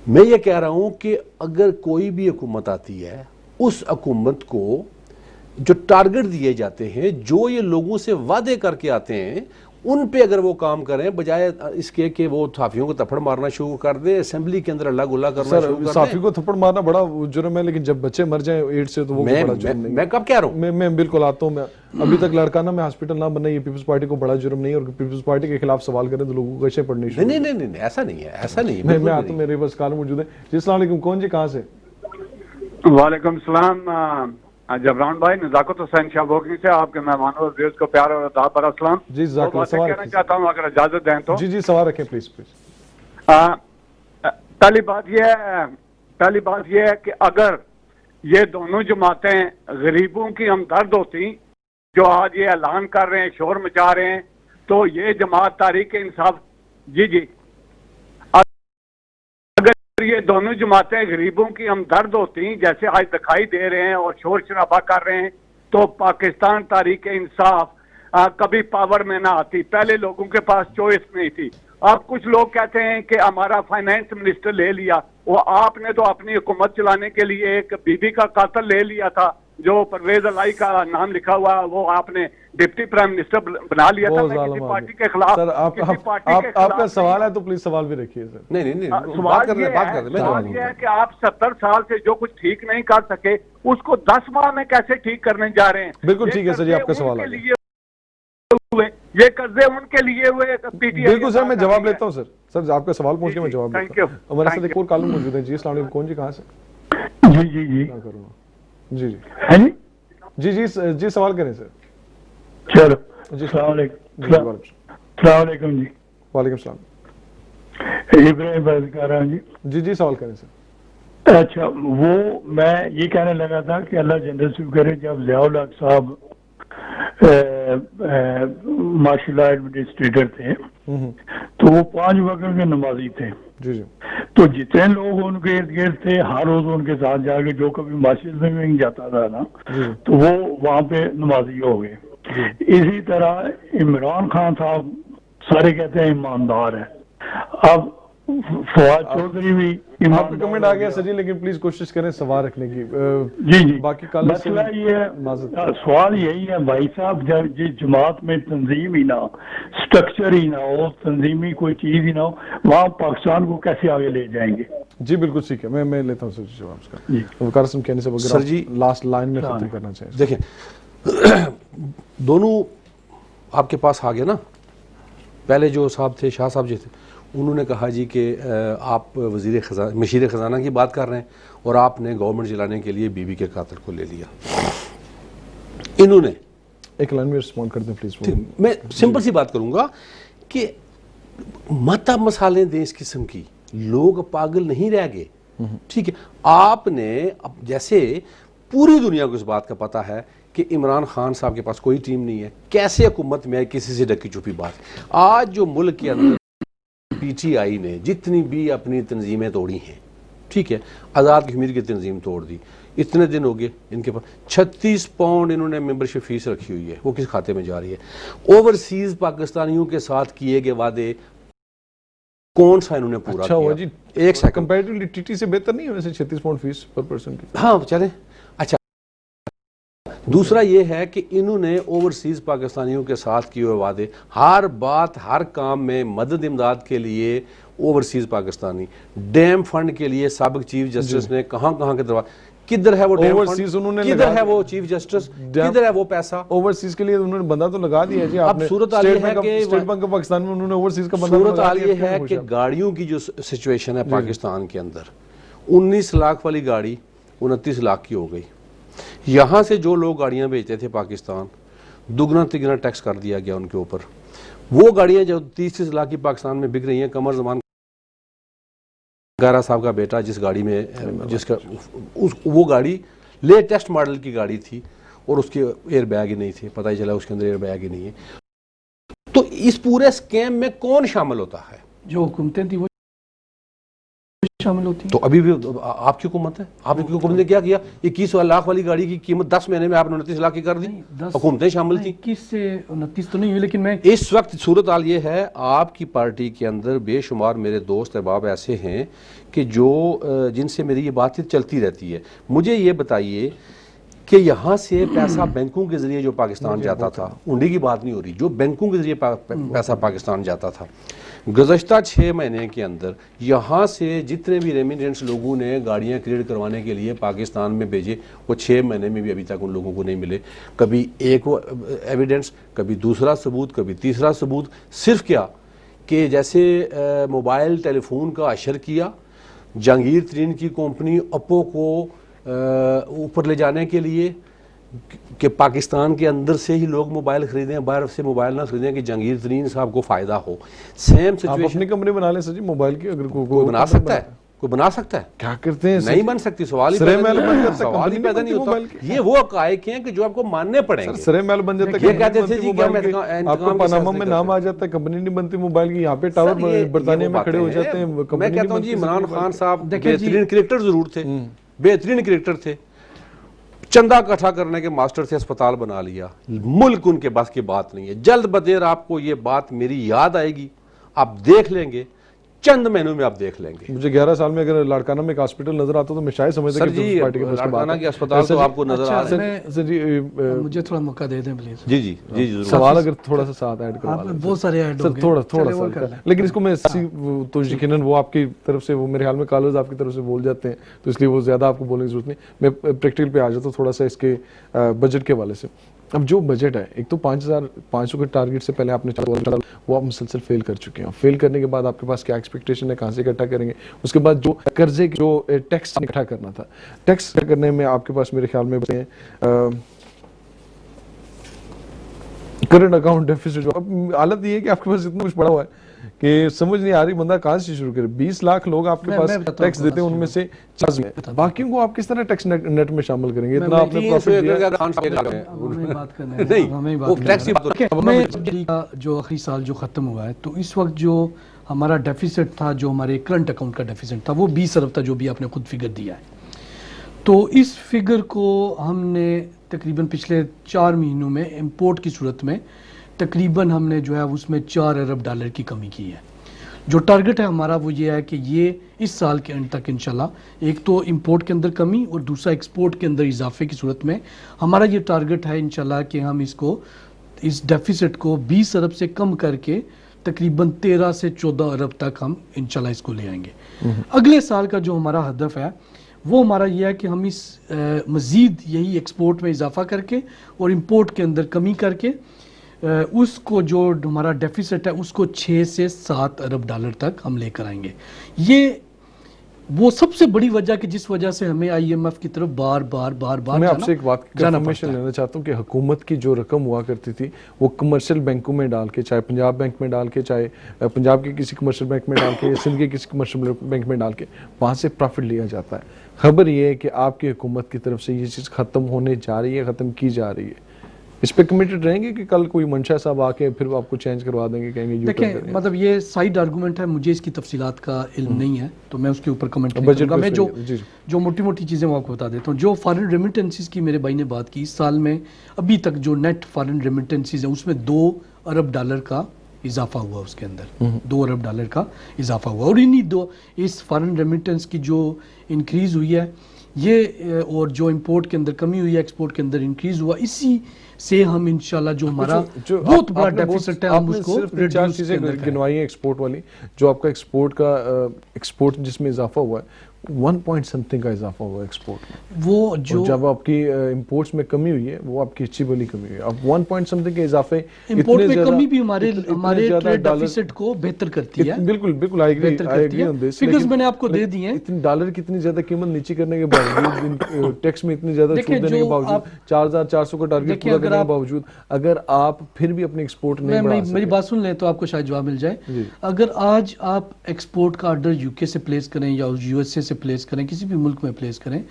मैं ये कह रहा हूं कि अगर कोई भी हुकूमत आती है, उस हुकूमत को जो टारगेट दिए जाते हैं, जो ये लोगों से वादे करके आते हैं, उन पे अगर वो काम करें, बजाय इसके कि वो साफियों को थप्पड़ मारना शुरू कर दे, असेंबली के अंदर अल्लाह गुल्ला करना शुरू कर दे। साफी को थप्पड़ मारना बड़ा जुर्म है, लेकिन जब बच्चे मर जाएं एड्स से तो वो बड़ा जुर्म नहीं। मैं कब कह रहा हूँ, मैं बिल्कुल आता हूँ। मैं अभी तक लड़काना में हॉस्पिटल ना बनना, ये पीपल्स पार्टी को बड़ा जुर्म नहीं है, और पीपल्स पार्टी के खिलाफ सवाल करें तो लोगों को कैसे पढ़नी शुरू। नहीं, ऐसा नहीं है, ऐसा नहीं है। मैं आता हूँ, मेरे पास कॉल मौजूद है जी। अस्सलाम वालेकुम, कौन जी, कहाँ से? वालेकुम सलाम जबरान भाई, नजाकत हुसैन शाहबोगी से आपके मेहमानों और को प्यार और अदा पर अस्सलाम जी। सवाल कहना चाहता हूँ, अगर इजाजत दें तो। जी सवाल रखें प्लीज। पहली बात यह है कि अगर ये दोनों जमातें गरीबों की हमदर्द होती, जो आज ये ऐलान कर रहे हैं, शोर मचा रहे हैं, तो ये जमात तारीख इंसाफ जी ये दोनों जमातें गरीबों की हमदर्द होती, जैसे आज दिखाई दे रहे हैं और शोर शराबा कर रहे हैं, तो पाकिस्तान तारीख इंसाफ कभी पावर में ना आती। पहले लोगों के पास चॉइस नहीं थी। अब कुछ लोग कहते हैं कि हमारा फाइनेंस मिनिस्टर ले लिया, वो आपने तो अपनी हुकूमत चलाने के लिए एक बीबी का कातल ले लिया था, जो परवेज अलाई का नाम लिखा हुआ, वो आपने डिप्टी प्राइम मिनिस्टर बना लिया था। मैं किसी पार्टी के खिलाफ, सर आपका सवाल है तो प्लीज सवाल भी रखिए सर। नहीं, सवाल ये है कि आप 70 साल से जो कुछ ठीक नहीं कर सके, उसको 10 माह में कैसे ठीक करने जा रहे हैं? बिल्कुल ठीक है सर जी, आपका सवाल है। ये कर्जे उनके लिए हुए पीटीआई। बिल्कुल सर, मैं जवाब लेता हूँ सर। सर आपका सवाल पूछ के मैं जवाब लेता हूँ। हमारे साथ एक और कॉलर मौजूद है जी। अस्सलाम वालेकुम, कौन जी, कहाँ से? जी सवाल करें सर। चलो जी सलाम जी। वालेकुम सलाम। इब्राहिम बात कर रहा हूँ जी। जी सवाल करें सर। अच्छा, वो मैं ये कहने लगा था कि अल्लाह जन्नत नसीब करे, जब ज़ियाउल हक साहब माशाल्लाह एडमिनिस्ट्रेटर थे, तो वो 5 वक्त के नमाजी थे। जी। तो जितने लोग उनके इर्द गिर्द थे, हर रोज उनके साथ जाके, जो कभी मस्जिद में भी जाता था ना, तो वो वहाँ पे नमाजी हो गए। इसी तरह इमरान खान साहब सारे कहते हैं ईमानदार है। अब फवाद चौधरी भी आपका कमेंट आ गया सर जी, लेकिन प्लीज कोशिश करें सवाल रखने की। जी बाकी कल मसला ये सवाल यही है भाई साहब, जब जिस जमात में तंजीम ही ना हो, स्ट्रक्चर ही ना हो, तंजीमी कोई चीज ही ना हो, वहाँ पाकिस्तान को कैसे आगे ले जाएंगे? जी बिल्कुल ठीक है, मैं लेता हूँ सर जी जवाब इसका। वकार सिंह कहने से सर जी लास्ट लाइन में खत्म करना चाहिए। देखिए दोनों आपके पास आ गए ना, पहले जो साहब थे, शाह साहब जी थे, उन्होंने कहा जी कि आप मशीर ख़जाना की बात कर रहे हैं और आपने गवर्नमेंट चलाने के लिए बीबी के कातिल को ले लिया। इन्होंने एक लाइन में रिस्पॉन्ड कर दें प्लीज। मैं सिंपल सी बात करूंगा कि मता मसाले दें इस किस्म की, लोग पागल नहीं रह गए। ठीक है, आपने अब जैसे पूरी दुनिया को इस बात का पता है कि इमरान खान साहब के पास कोई टीम नहीं है, कैसे हुकूमत में किसी से ढकी छुपी बात। आज जो मुल्क के अंदर पीटीआई ने जितनी भी अपनी तंजीमें तोड़ी हैं, ठीक है, आज़ाद कश्मीर की तंजीम तोड़ दी, इतने दिन हो गए इनके पास 36 पाउंड इन्होंने मेंबरशिप फीस रखी हुई है, वो किस खाते में जा रही है? ओवरसीज पाकिस्तानियों के साथ किए गए वादे कौन सा इन्होंने पूरा अच्छा किया? जी, एक सेकंड, कंपैरेटिवली टीटी से बेहतर नहीं है वैसे 36 पाउंड फीस पर पर्सन की? हाँ चले। अच्छा, दूसरा ये है कि इन्होंने ओवरसीज पाकिस्तानियों के साथ किए हुए वादे, हर बात हर काम में मदद इमदाद के लिए ओवरसीज पाकिस्तानी, डैम फंड के लिए साबिक चीफ जस्टिस ने कहां के दरवाजे, किधर है वो डैम ओवरसीज उन्होंने, किधर है वो चीफ जस्टिस, किधर है वो पैसा? ओवरसीज के लिए उन्होंने बंदा तो लगा दिया जी आपने। अब सूरत हाल ये है कि स्टेट बैंक ऑफ पाकिस्तान में उन्होंने ओवरसीज का बंदा सूरत हाल ये है कि गाड़ियों की जो सिचुएशन है पाकिस्तान के अंदर, 19 लाख वाली गाड़ी 29 लाख की हो गई। यहाँ से जो लोग गाड़ियाँ बेचते थे पाकिस्तान, दुगना तिगना टैक्स कर दिया गया उनके ऊपर। वो गाड़ियाँ जो 30 लाख की पाकिस्तान में बिक रही हैं, कमर जमान गारा साहब का बेटा जिस गाड़ी में जिसका वो गाड़ी लेटेस्ट मॉडल की गाड़ी थी और उसके एयर बैग ही नहीं थे, पता ही चला उसके अंदर एयर बैग ही नहीं है। तो इस पूरे स्कैम में कौन शामिल होता है? जो हुकूमतें थी वो शामिल होती है। तो अभी भी आपकी हुकूमत है, आपकी हुकूमत ने क्या किया? 21 लाख वाली गाड़ी की कीमत 10 महीने में आपने 29 लाख की कर दी। हुकूमतें शामिल थी। 21 से 29 तो नहीं हुई, लेकिन मैं इस वक्त सूरत हाल ये है, आपकी पार्टी के अंदर बेशुमार मेरे दोस्त अहबाब ऐसे हैं कि जो जिनसे मेरी ये बातचीत चलती रहती है। मुझे ये बताइए कि यहाँ से पैसा बैंकों के जरिए जो पाकिस्तान जाता था, उन्हीं की बात नहीं हो रही, जो बैंकों के जरिए पैसा पाकिस्तान जाता था, गुज़श्ता 6 महीने के अंदर यहाँ से जितने भी रेमिटेंस लोगों ने गाड़ियाँ क्रिएट करवाने के लिए पाकिस्तान में भेजे, वो 6 महीने में भी अभी तक उन लोगों को नहीं मिले। कभी एक एविडेंस, कभी दूसरा सबूत, कभी तीसरा सबूत। सिर्फ क्या कि जैसे मोबाइल टेलीफोन का अशर किया, जहांगीर तरीन की कंपनी ओप्पो को ऊपर ले जाने के लिए कि पाकिस्तान के अंदर से ही लोग मोबाइल खरीदें, बाहर से मोबाइल ना खरीदें कि जहांगीर तरीन साहब को फायदा हो। Same situation. आप अपनी कंपनी बना लें सर जी मोबाइल की, अगर कोई बना सकता है, कोई बना सकता है। क्या करते हैं? नहीं बन सकती, सवाल ही पैदा नहीं होता। ये वो हकायक हैं कि जो आपको मानने पड़ेंगे। सरे महल बन जाता है, ये कहते थे जी आपको पनामा में नाम आ जाता है, कंपनी नहीं बनती मोबाइल की, यहाँ पे टावर बरतानिया में खड़े हो जाते हैं। मैं कहता हूँ जी इमरान खान साहब बेहतरीन क्रिकेटर जरूर थे, बेहतरीन क्रिकेटर थे, चंदा इकट्ठा करने के मास्टर से अस्पताल बना लिया, मुल्क उनके बस की बात नहीं है। जल्द बदेर आपको ये बात मेरी याद आएगी, आप देख लेंगे, चंद महीनों में आप देख लेंगे। मुझे 11 साल में अगर लाड़काना में एक हॉस्पिटल नजर आता तो मैं शायद समझता कि पार्टी के लाड़काना के अस्पताल तो आपको नजर आ रहा है। सर जी मुझे थोड़ा मौका दे दें प्लीज। जी जी जी जरूर। सवाल अगर थोड़ा सा साथ ऐड करवा लें। बहुत सारे ऐड सर, थोड़ा सा, लेकिन इसको मैं तो यकीनन वो आपकी तरफ से, वो मेरे ख्याल में कॉलर्स आपकी तरफ से बोल जाते हैं, तो इसलिए वो ज्यादा आपको बोलने की जरूरत नहीं। मैं प्रैक्टिकल पे आ जाता हूँ थोड़ा सा इसके बजट के हवाले से। अब जो बजट है, एक तो 5,500 के टारगेट से पहले आपने वो आप मुसलसल फेल कर चुके हैं। फेल करने के बाद आपके पास क्या एक्सपेक्टेशन है, कहाँ से इकट्ठा करेंगे? उसके बाद जो कर्जे जो टैक्स इकट्ठा करना था, टैक्स करने में आपके पास मेरे ख्याल में करंट अकाउंट डेफिसिट। जो अब हालत ये है कि आपके पास इतना कुछ पड़ा हुआ है कि समझ नहीं आ रही बंदा कहां से शुरू करे। 20 लाख लोग आपके पास टैक्स देते हैं, उनमें से 40 बाकियों को आप किस तरह टैक्स नेट में शामिल करेंगे? इतना आपने प्रॉफिट दिया। जो आखिरी साल जो खत्म हुआ है, तो इस वक्त जो हमारा डेफिसिट था, जो हमारे करंट अकाउंट का डेफिसिट था, वो 20 अरब था, जो भी आपने खुद फिगर दिया है। तो इस फिगर को हमने तकरीबन पिछले 4 महीनों में इंपोर्ट की सूरत में तकरीबन हमने जो है उसमें 4 अरब डॉलर की कमी की है। जो टारगेट है हमारा वो ये है कि ये इस साल के एंड तक इंशाल्लाह, एक तो इंपोर्ट के अंदर कमी और दूसरा एक्सपोर्ट के अंदर इजाफे की सूरत में हमारा ये टारगेट है इंशाल्लाह कि हम इसको, इस डेफिसिट को 20 अरब से कम करके तकरीबन 13 से 14 अरब तक हम इंशाल्लाह इसको ले आएंगे। अगले साल का जो हमारा हदफ है वो हमारा ये है कि हम इस मज़ीद यही एक्सपोर्ट में इजाफा करके और इंपोर्ट के अंदर कमी करके उसको जो हमारा डेफिसिट है उसको 6 से 7 अरब डॉलर तक हम लेकर आएंगे। ये वो सबसे बड़ी वजह कि जिस वजह से हमें IMF की तरफ बार बार मैं आपसे एक बात कंफर्मेशन लेना चाहता हूँ कि हुकूमत की जो रकम हुआ करती थी वो कमर्शियल बैंकों में डाल के, चाहे पंजाब बैंक में डाल के, चाहे पंजाब के किसी कमर्शियल बैंक में डाल के, या सिंध के किसी कमर्शियल बैंक में डाल के, वहाँ से प्रॉफिट लिया जाता है। खबर ये है कि आपकी हुकूमत की तरफ से ये चीज़ ख़त्म होने जा रही है, ख़त्म की जा रही है। इस पे कमिटेड रहेंगे कि कल कोई मंशा साहब आके फिर आपको चेंज करवा देंगे, कहेंगे देखें, मतलब ये साइड आर्गूमेंट है, मुझे इसकी तफसीलात का इल्म नहीं है, तो मैं उसके ऊपर कमेंट नहीं करूंगा। मैं जो मोटी मोटी चीज़ें मैं आपको बता देता हूँ। जो फॉरेन रेमिटेंसीज की मेरे भाई ने बात की, इस साल में अभी तक जो नेट फॉरेन रेमिटेंसीज है उसमें 2 अरब डॉलर का इजाफा हुआ, उसके अंदर 2 अरब डॉलर का इजाफा हुआ। और इस फॉरेन रेमिटेंस की जो इंक्रीज़ हुई है ये, और जो इंपोर्ट के अंदर कमी हुई है, एक्सपोर्ट के अंदर इंक्रीज हुआ, इसी से हम इंशाल्लाह जो हमारा बहुत बड़ा डेफिसिट है हम उसको रिड्यूस चीजें गिनवाई है एक्सपोर्ट वाली। जो आपका एक्सपोर्ट जिसमें इजाफा हुआ है 1 पॉइंट समथिंग का इजाफा हुआ एक्सपोर्ट में, वो जो जब आपकी इंपोर्ट्स में कमी हुई है वो आपकी अच्छी वाली कमी हुई है। अब 1 पॉइंट समथिंग के इजाफे, इंपोर्ट में कमी भी हमारे ट्रेड डेफिसिट को बेहतर करती है। बिल्कुल I agree on this. Figures मैंने आपको दे दिए हैं। इतने डॉलर की इतनी ज्यादा कीमत नीचे करने के बावजूद, टैक्स में इतनी ज्यादा छूट देने के बावजूद, 4,400 का टारगेट पूरा करने के बावजूद, अगर आप फिर भी अपने एक्सपोर्ट नहीं बढ़ा सकते, मेरी बात सुन लें तो आपको शायद जवाब मिल जाए। अगर आज आप एक्सपोर्ट का ऑर्डर यूके से प्लेस करें या USA से प्लेस करें, किसी भी मुल्क में प्लेस करें,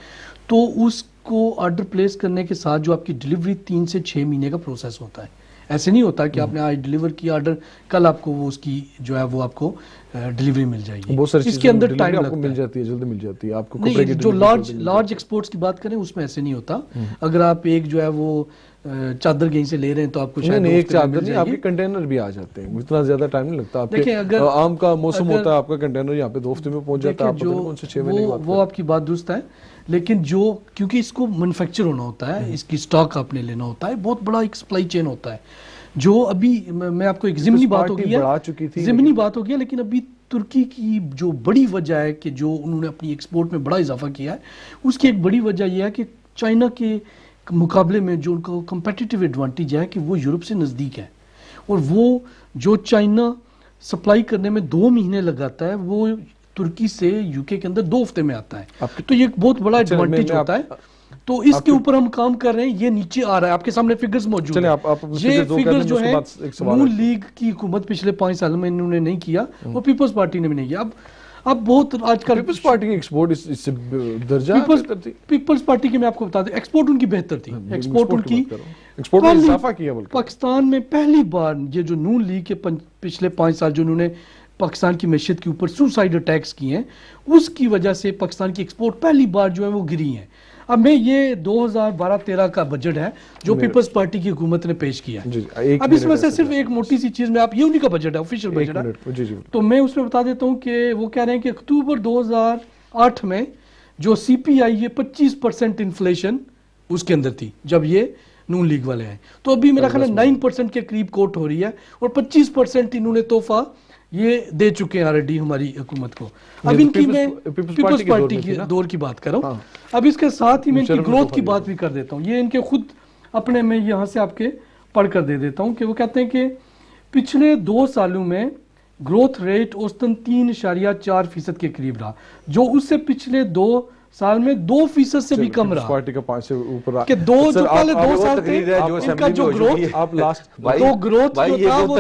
तो उसको ऑर्डर प्लेस करने के साथ जो आपकी डिलीवरी 3 से 6 महीने का प्रोसेस होता है। ऐसे नहीं होता कि आपने आज डिलीवर किया ऑर्डर, कल आपको वो उसकी जो है वो आपको डिलीवरी मिल जाएगी। बहुत सारी इसके चीज़ें अंदर delivery टाइम आपको लगता मिल है। जाती है, जल्दी मिल जाती है आपको। कपड़े की नहीं, जो delivery लार्ज जल्दी मिल लार्ज एक्सपोर्ट्स की बात करें उसमें ऐसे नहीं होता। अगर आप एक जो है वो चादर कहीं से ले रहे हैं तो आपको नहीं शायद नहीं, दो एक हफ्ते में चादर मिल नहीं, जाएगी। आपके कंटेनर भी आ जाते हैं, इतना ज्यादा टाइम नहीं लगता। आपके देखिए, अगर- आम का मौसम अगर- होता है, आपका कंटेनर यहाँ पे 2 हफ्ते में पहुंच जाता है, आप देखिए, पता नहीं कौन से 6 महीने की बात वो आपकी बात दुरुस्त है, लेकिन जो क्योंकि इसको मैन्युफैक्चर होना होता है, इसकी स्टॉक आपने लेना होता है, बहुत बड़ा एक सप्लाई चेन होता है। जो अभी मैं आपको एक जिमनी बात हो पार्टी गई बढ़ा है, चुकी थी, जिमनी बात हो गई है, लेकिन अभी तुर्की की जो बड़ी वजह है कि जो उन्होंने अपनी एक्सपोर्ट में बड़ा इजाफा किया है, उसकी एक बड़ी वजह यह है कि चाइना के मुकाबले में जो उनका कंपेटिटिव एडवांटेज है कि वो यूरोप से नज़दीक है, और वो जो चाइना सप्लाई करने में 2 महीने लगाता है वो तुर्की से यूके के अंदर 2 हफ्ते में आता है। तो ये एक बहुत बड़ा चलिए, मैं- एडवांटेज मैं होता आप- है। तो इसके ऊपर हम काम कर रहे हैं, ये नीचे आ रहा है, आपके सामने फिगर्स मौजूद चलिए, हैं। आप अपने ये figures दो कर फिगर्स लें, जो उसके है बाद एक सवाल नून है। लीग की हुकूमत पिछले 5 सालों में इन्होंने नहीं किया और पीपल्स पार्टी ने भी नहीं किया। अब बहुत आजकल पीपल्स पार्टी की एक्सपोर्ट इससे दर्जा बेहतर थी। पीपल्स पार्टी की मैं आपको बता दूं, एक्सपोर्ट उनकी बेहतर थी। एक्सपोर्ट एक्सपोर्ट की उनकी बात कर रहा हूं। एक्सपोर्ट में पहली- इजाफा किया बल्कि। पाकिस्तान में पहली बार ये जो नून लीग के पिछले 5 साल जो उन्होंने पाकिस्तान की मैशियत के ऊपर सुसाइड अटैक्स किए हैं, उसकी वजह से पाकिस्तान की एक्सपोर्ट पहली बार जो है वो गिरी है। अब मैं ये 2012-13 का बजट है जो पीपल्स पार्टी की हुकूमत ने पेश किया जी, है। एक अब इसमें मिनट से ऐसे सिर्फ एक मोटी सी चीज में आप, ये उन्हीं का बजट है, ऑफिशियल एक बजट है, मिनट, जी जी। तो मैं उसमें बता देता हूँ कि वो कह रहे हैं कि अक्टूबर 2008 में जो सीपीआई ये 25% इन्फ्लेशन उसके अंदर थी जब ये नून लीग वाले हैं, तो अभी मेरा ख्याल है 9% के करीब कोट हो रही है और 25% इन्होंने तोहफा ये दे चुके हैं ऑलरेडी हमारी हुकूमत को। अब इनकी मैं पीपल्स पार्टी की दौर की बात कर रहा हूँ। अब इसके साथ ही मैं इनकी ग्रोथ की बात भी कर देता हूँ। ये इनके खुद अपने में यहाँ से आपके पढ़ कर दे देता हूँ कि वो कहते हैं कि पिछले 2 सालों में ग्रोथ रेट औसतन 3.4% के करीब रहा, जो उससे पिछले 2 साल में 2% से भी कम रहा। पार्टी का 5 से ऊपर कि जो पहले 2 साल थे इनका जो ग्रोथ, आप लास्ट तो ग्रोथ जो था वो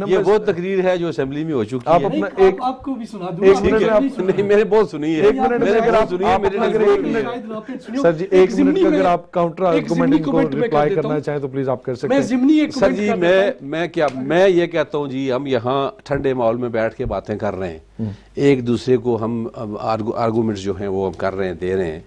ये वो तकरीर है जो असेंबली में हो चुकी आप है। अपना नहीं, एक आपको भी सुना एक दूंगा। मिनट में आप नहीं, मैंने बहुत सुनी है। एक मिनट में मैंने अगर बहुत आप सुनी है, मेरे अगर नजदीक एक नहीं है। मिनट सर जी, एक मिनट का अगर आप काउंटर आर्गुमेंट को रिप्लाई करना चाहें तो प्लीज आप कर सकते मैं हैं। जिमनी एक सर जी, मैं ये कहता हूँ जी, हम यहाँ ठंडे माहौल में बैठ के बातें कर रहे हैं, एक दूसरे को हम आर्गूमेंट्स जो हैं वो हम कर रहे हैं, दे रहे हैं।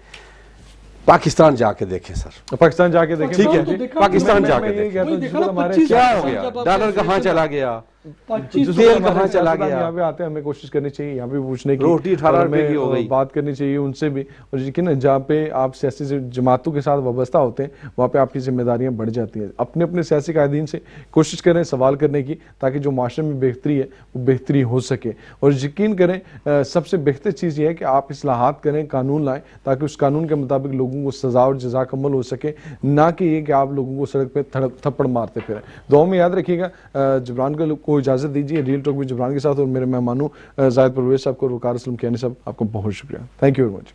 पाकिस्तान जाके देखें सर, पाकिस्तान जाके देखें, ठीक तो है, देखा, पाकिस्तान मैं जाके ये देखें। कहता हूं, वही जिसको देखा ना, हमारे 25 क्या हो जब गया, आप डॉलर कहाँ inflation चला गया, 25 तेल कहाँ चला यहाँ गया, पे आते हैं, हमें कोशिश करनी चाहिए यहाँ पे पूछने की, रोटी 18 और रुपए की हो हमें गई। बात करनी चाहिए उनसे भी। और यकीन है जहाँ पे आप सियासी जमातों के साथ वाबस्ता होते हैं वहाँ पे आपकी जिम्मेदारियाँ बढ़ जाती हैं। अपने अपने सियासी कायदीन से कोशिश करें सवाल करने की, ताकि जो माशरे में बेहतरी है वो बेहतरी हो सके। और यकीन करें सबसे बेहतर चीज़ ये है कि आप इस्लाहात करें, कानून लाएं, ताकि उस कानून के मुताबिक लोगों को सजा और जजा का अमल हो सके, ना कि ये कि आप लोगों को सड़क पे थप्पड़ मारते फिरें। दुआ में याद रखिएगा। जबरान को इजाज़त दीजिए। रियल टॉक विद जबरान के साथ और मेरे मेहमानों जाहिद परवेज साहब को, वकार असलम कियानी साहब, आपको बहुत शुक्रिया। Thank you very much.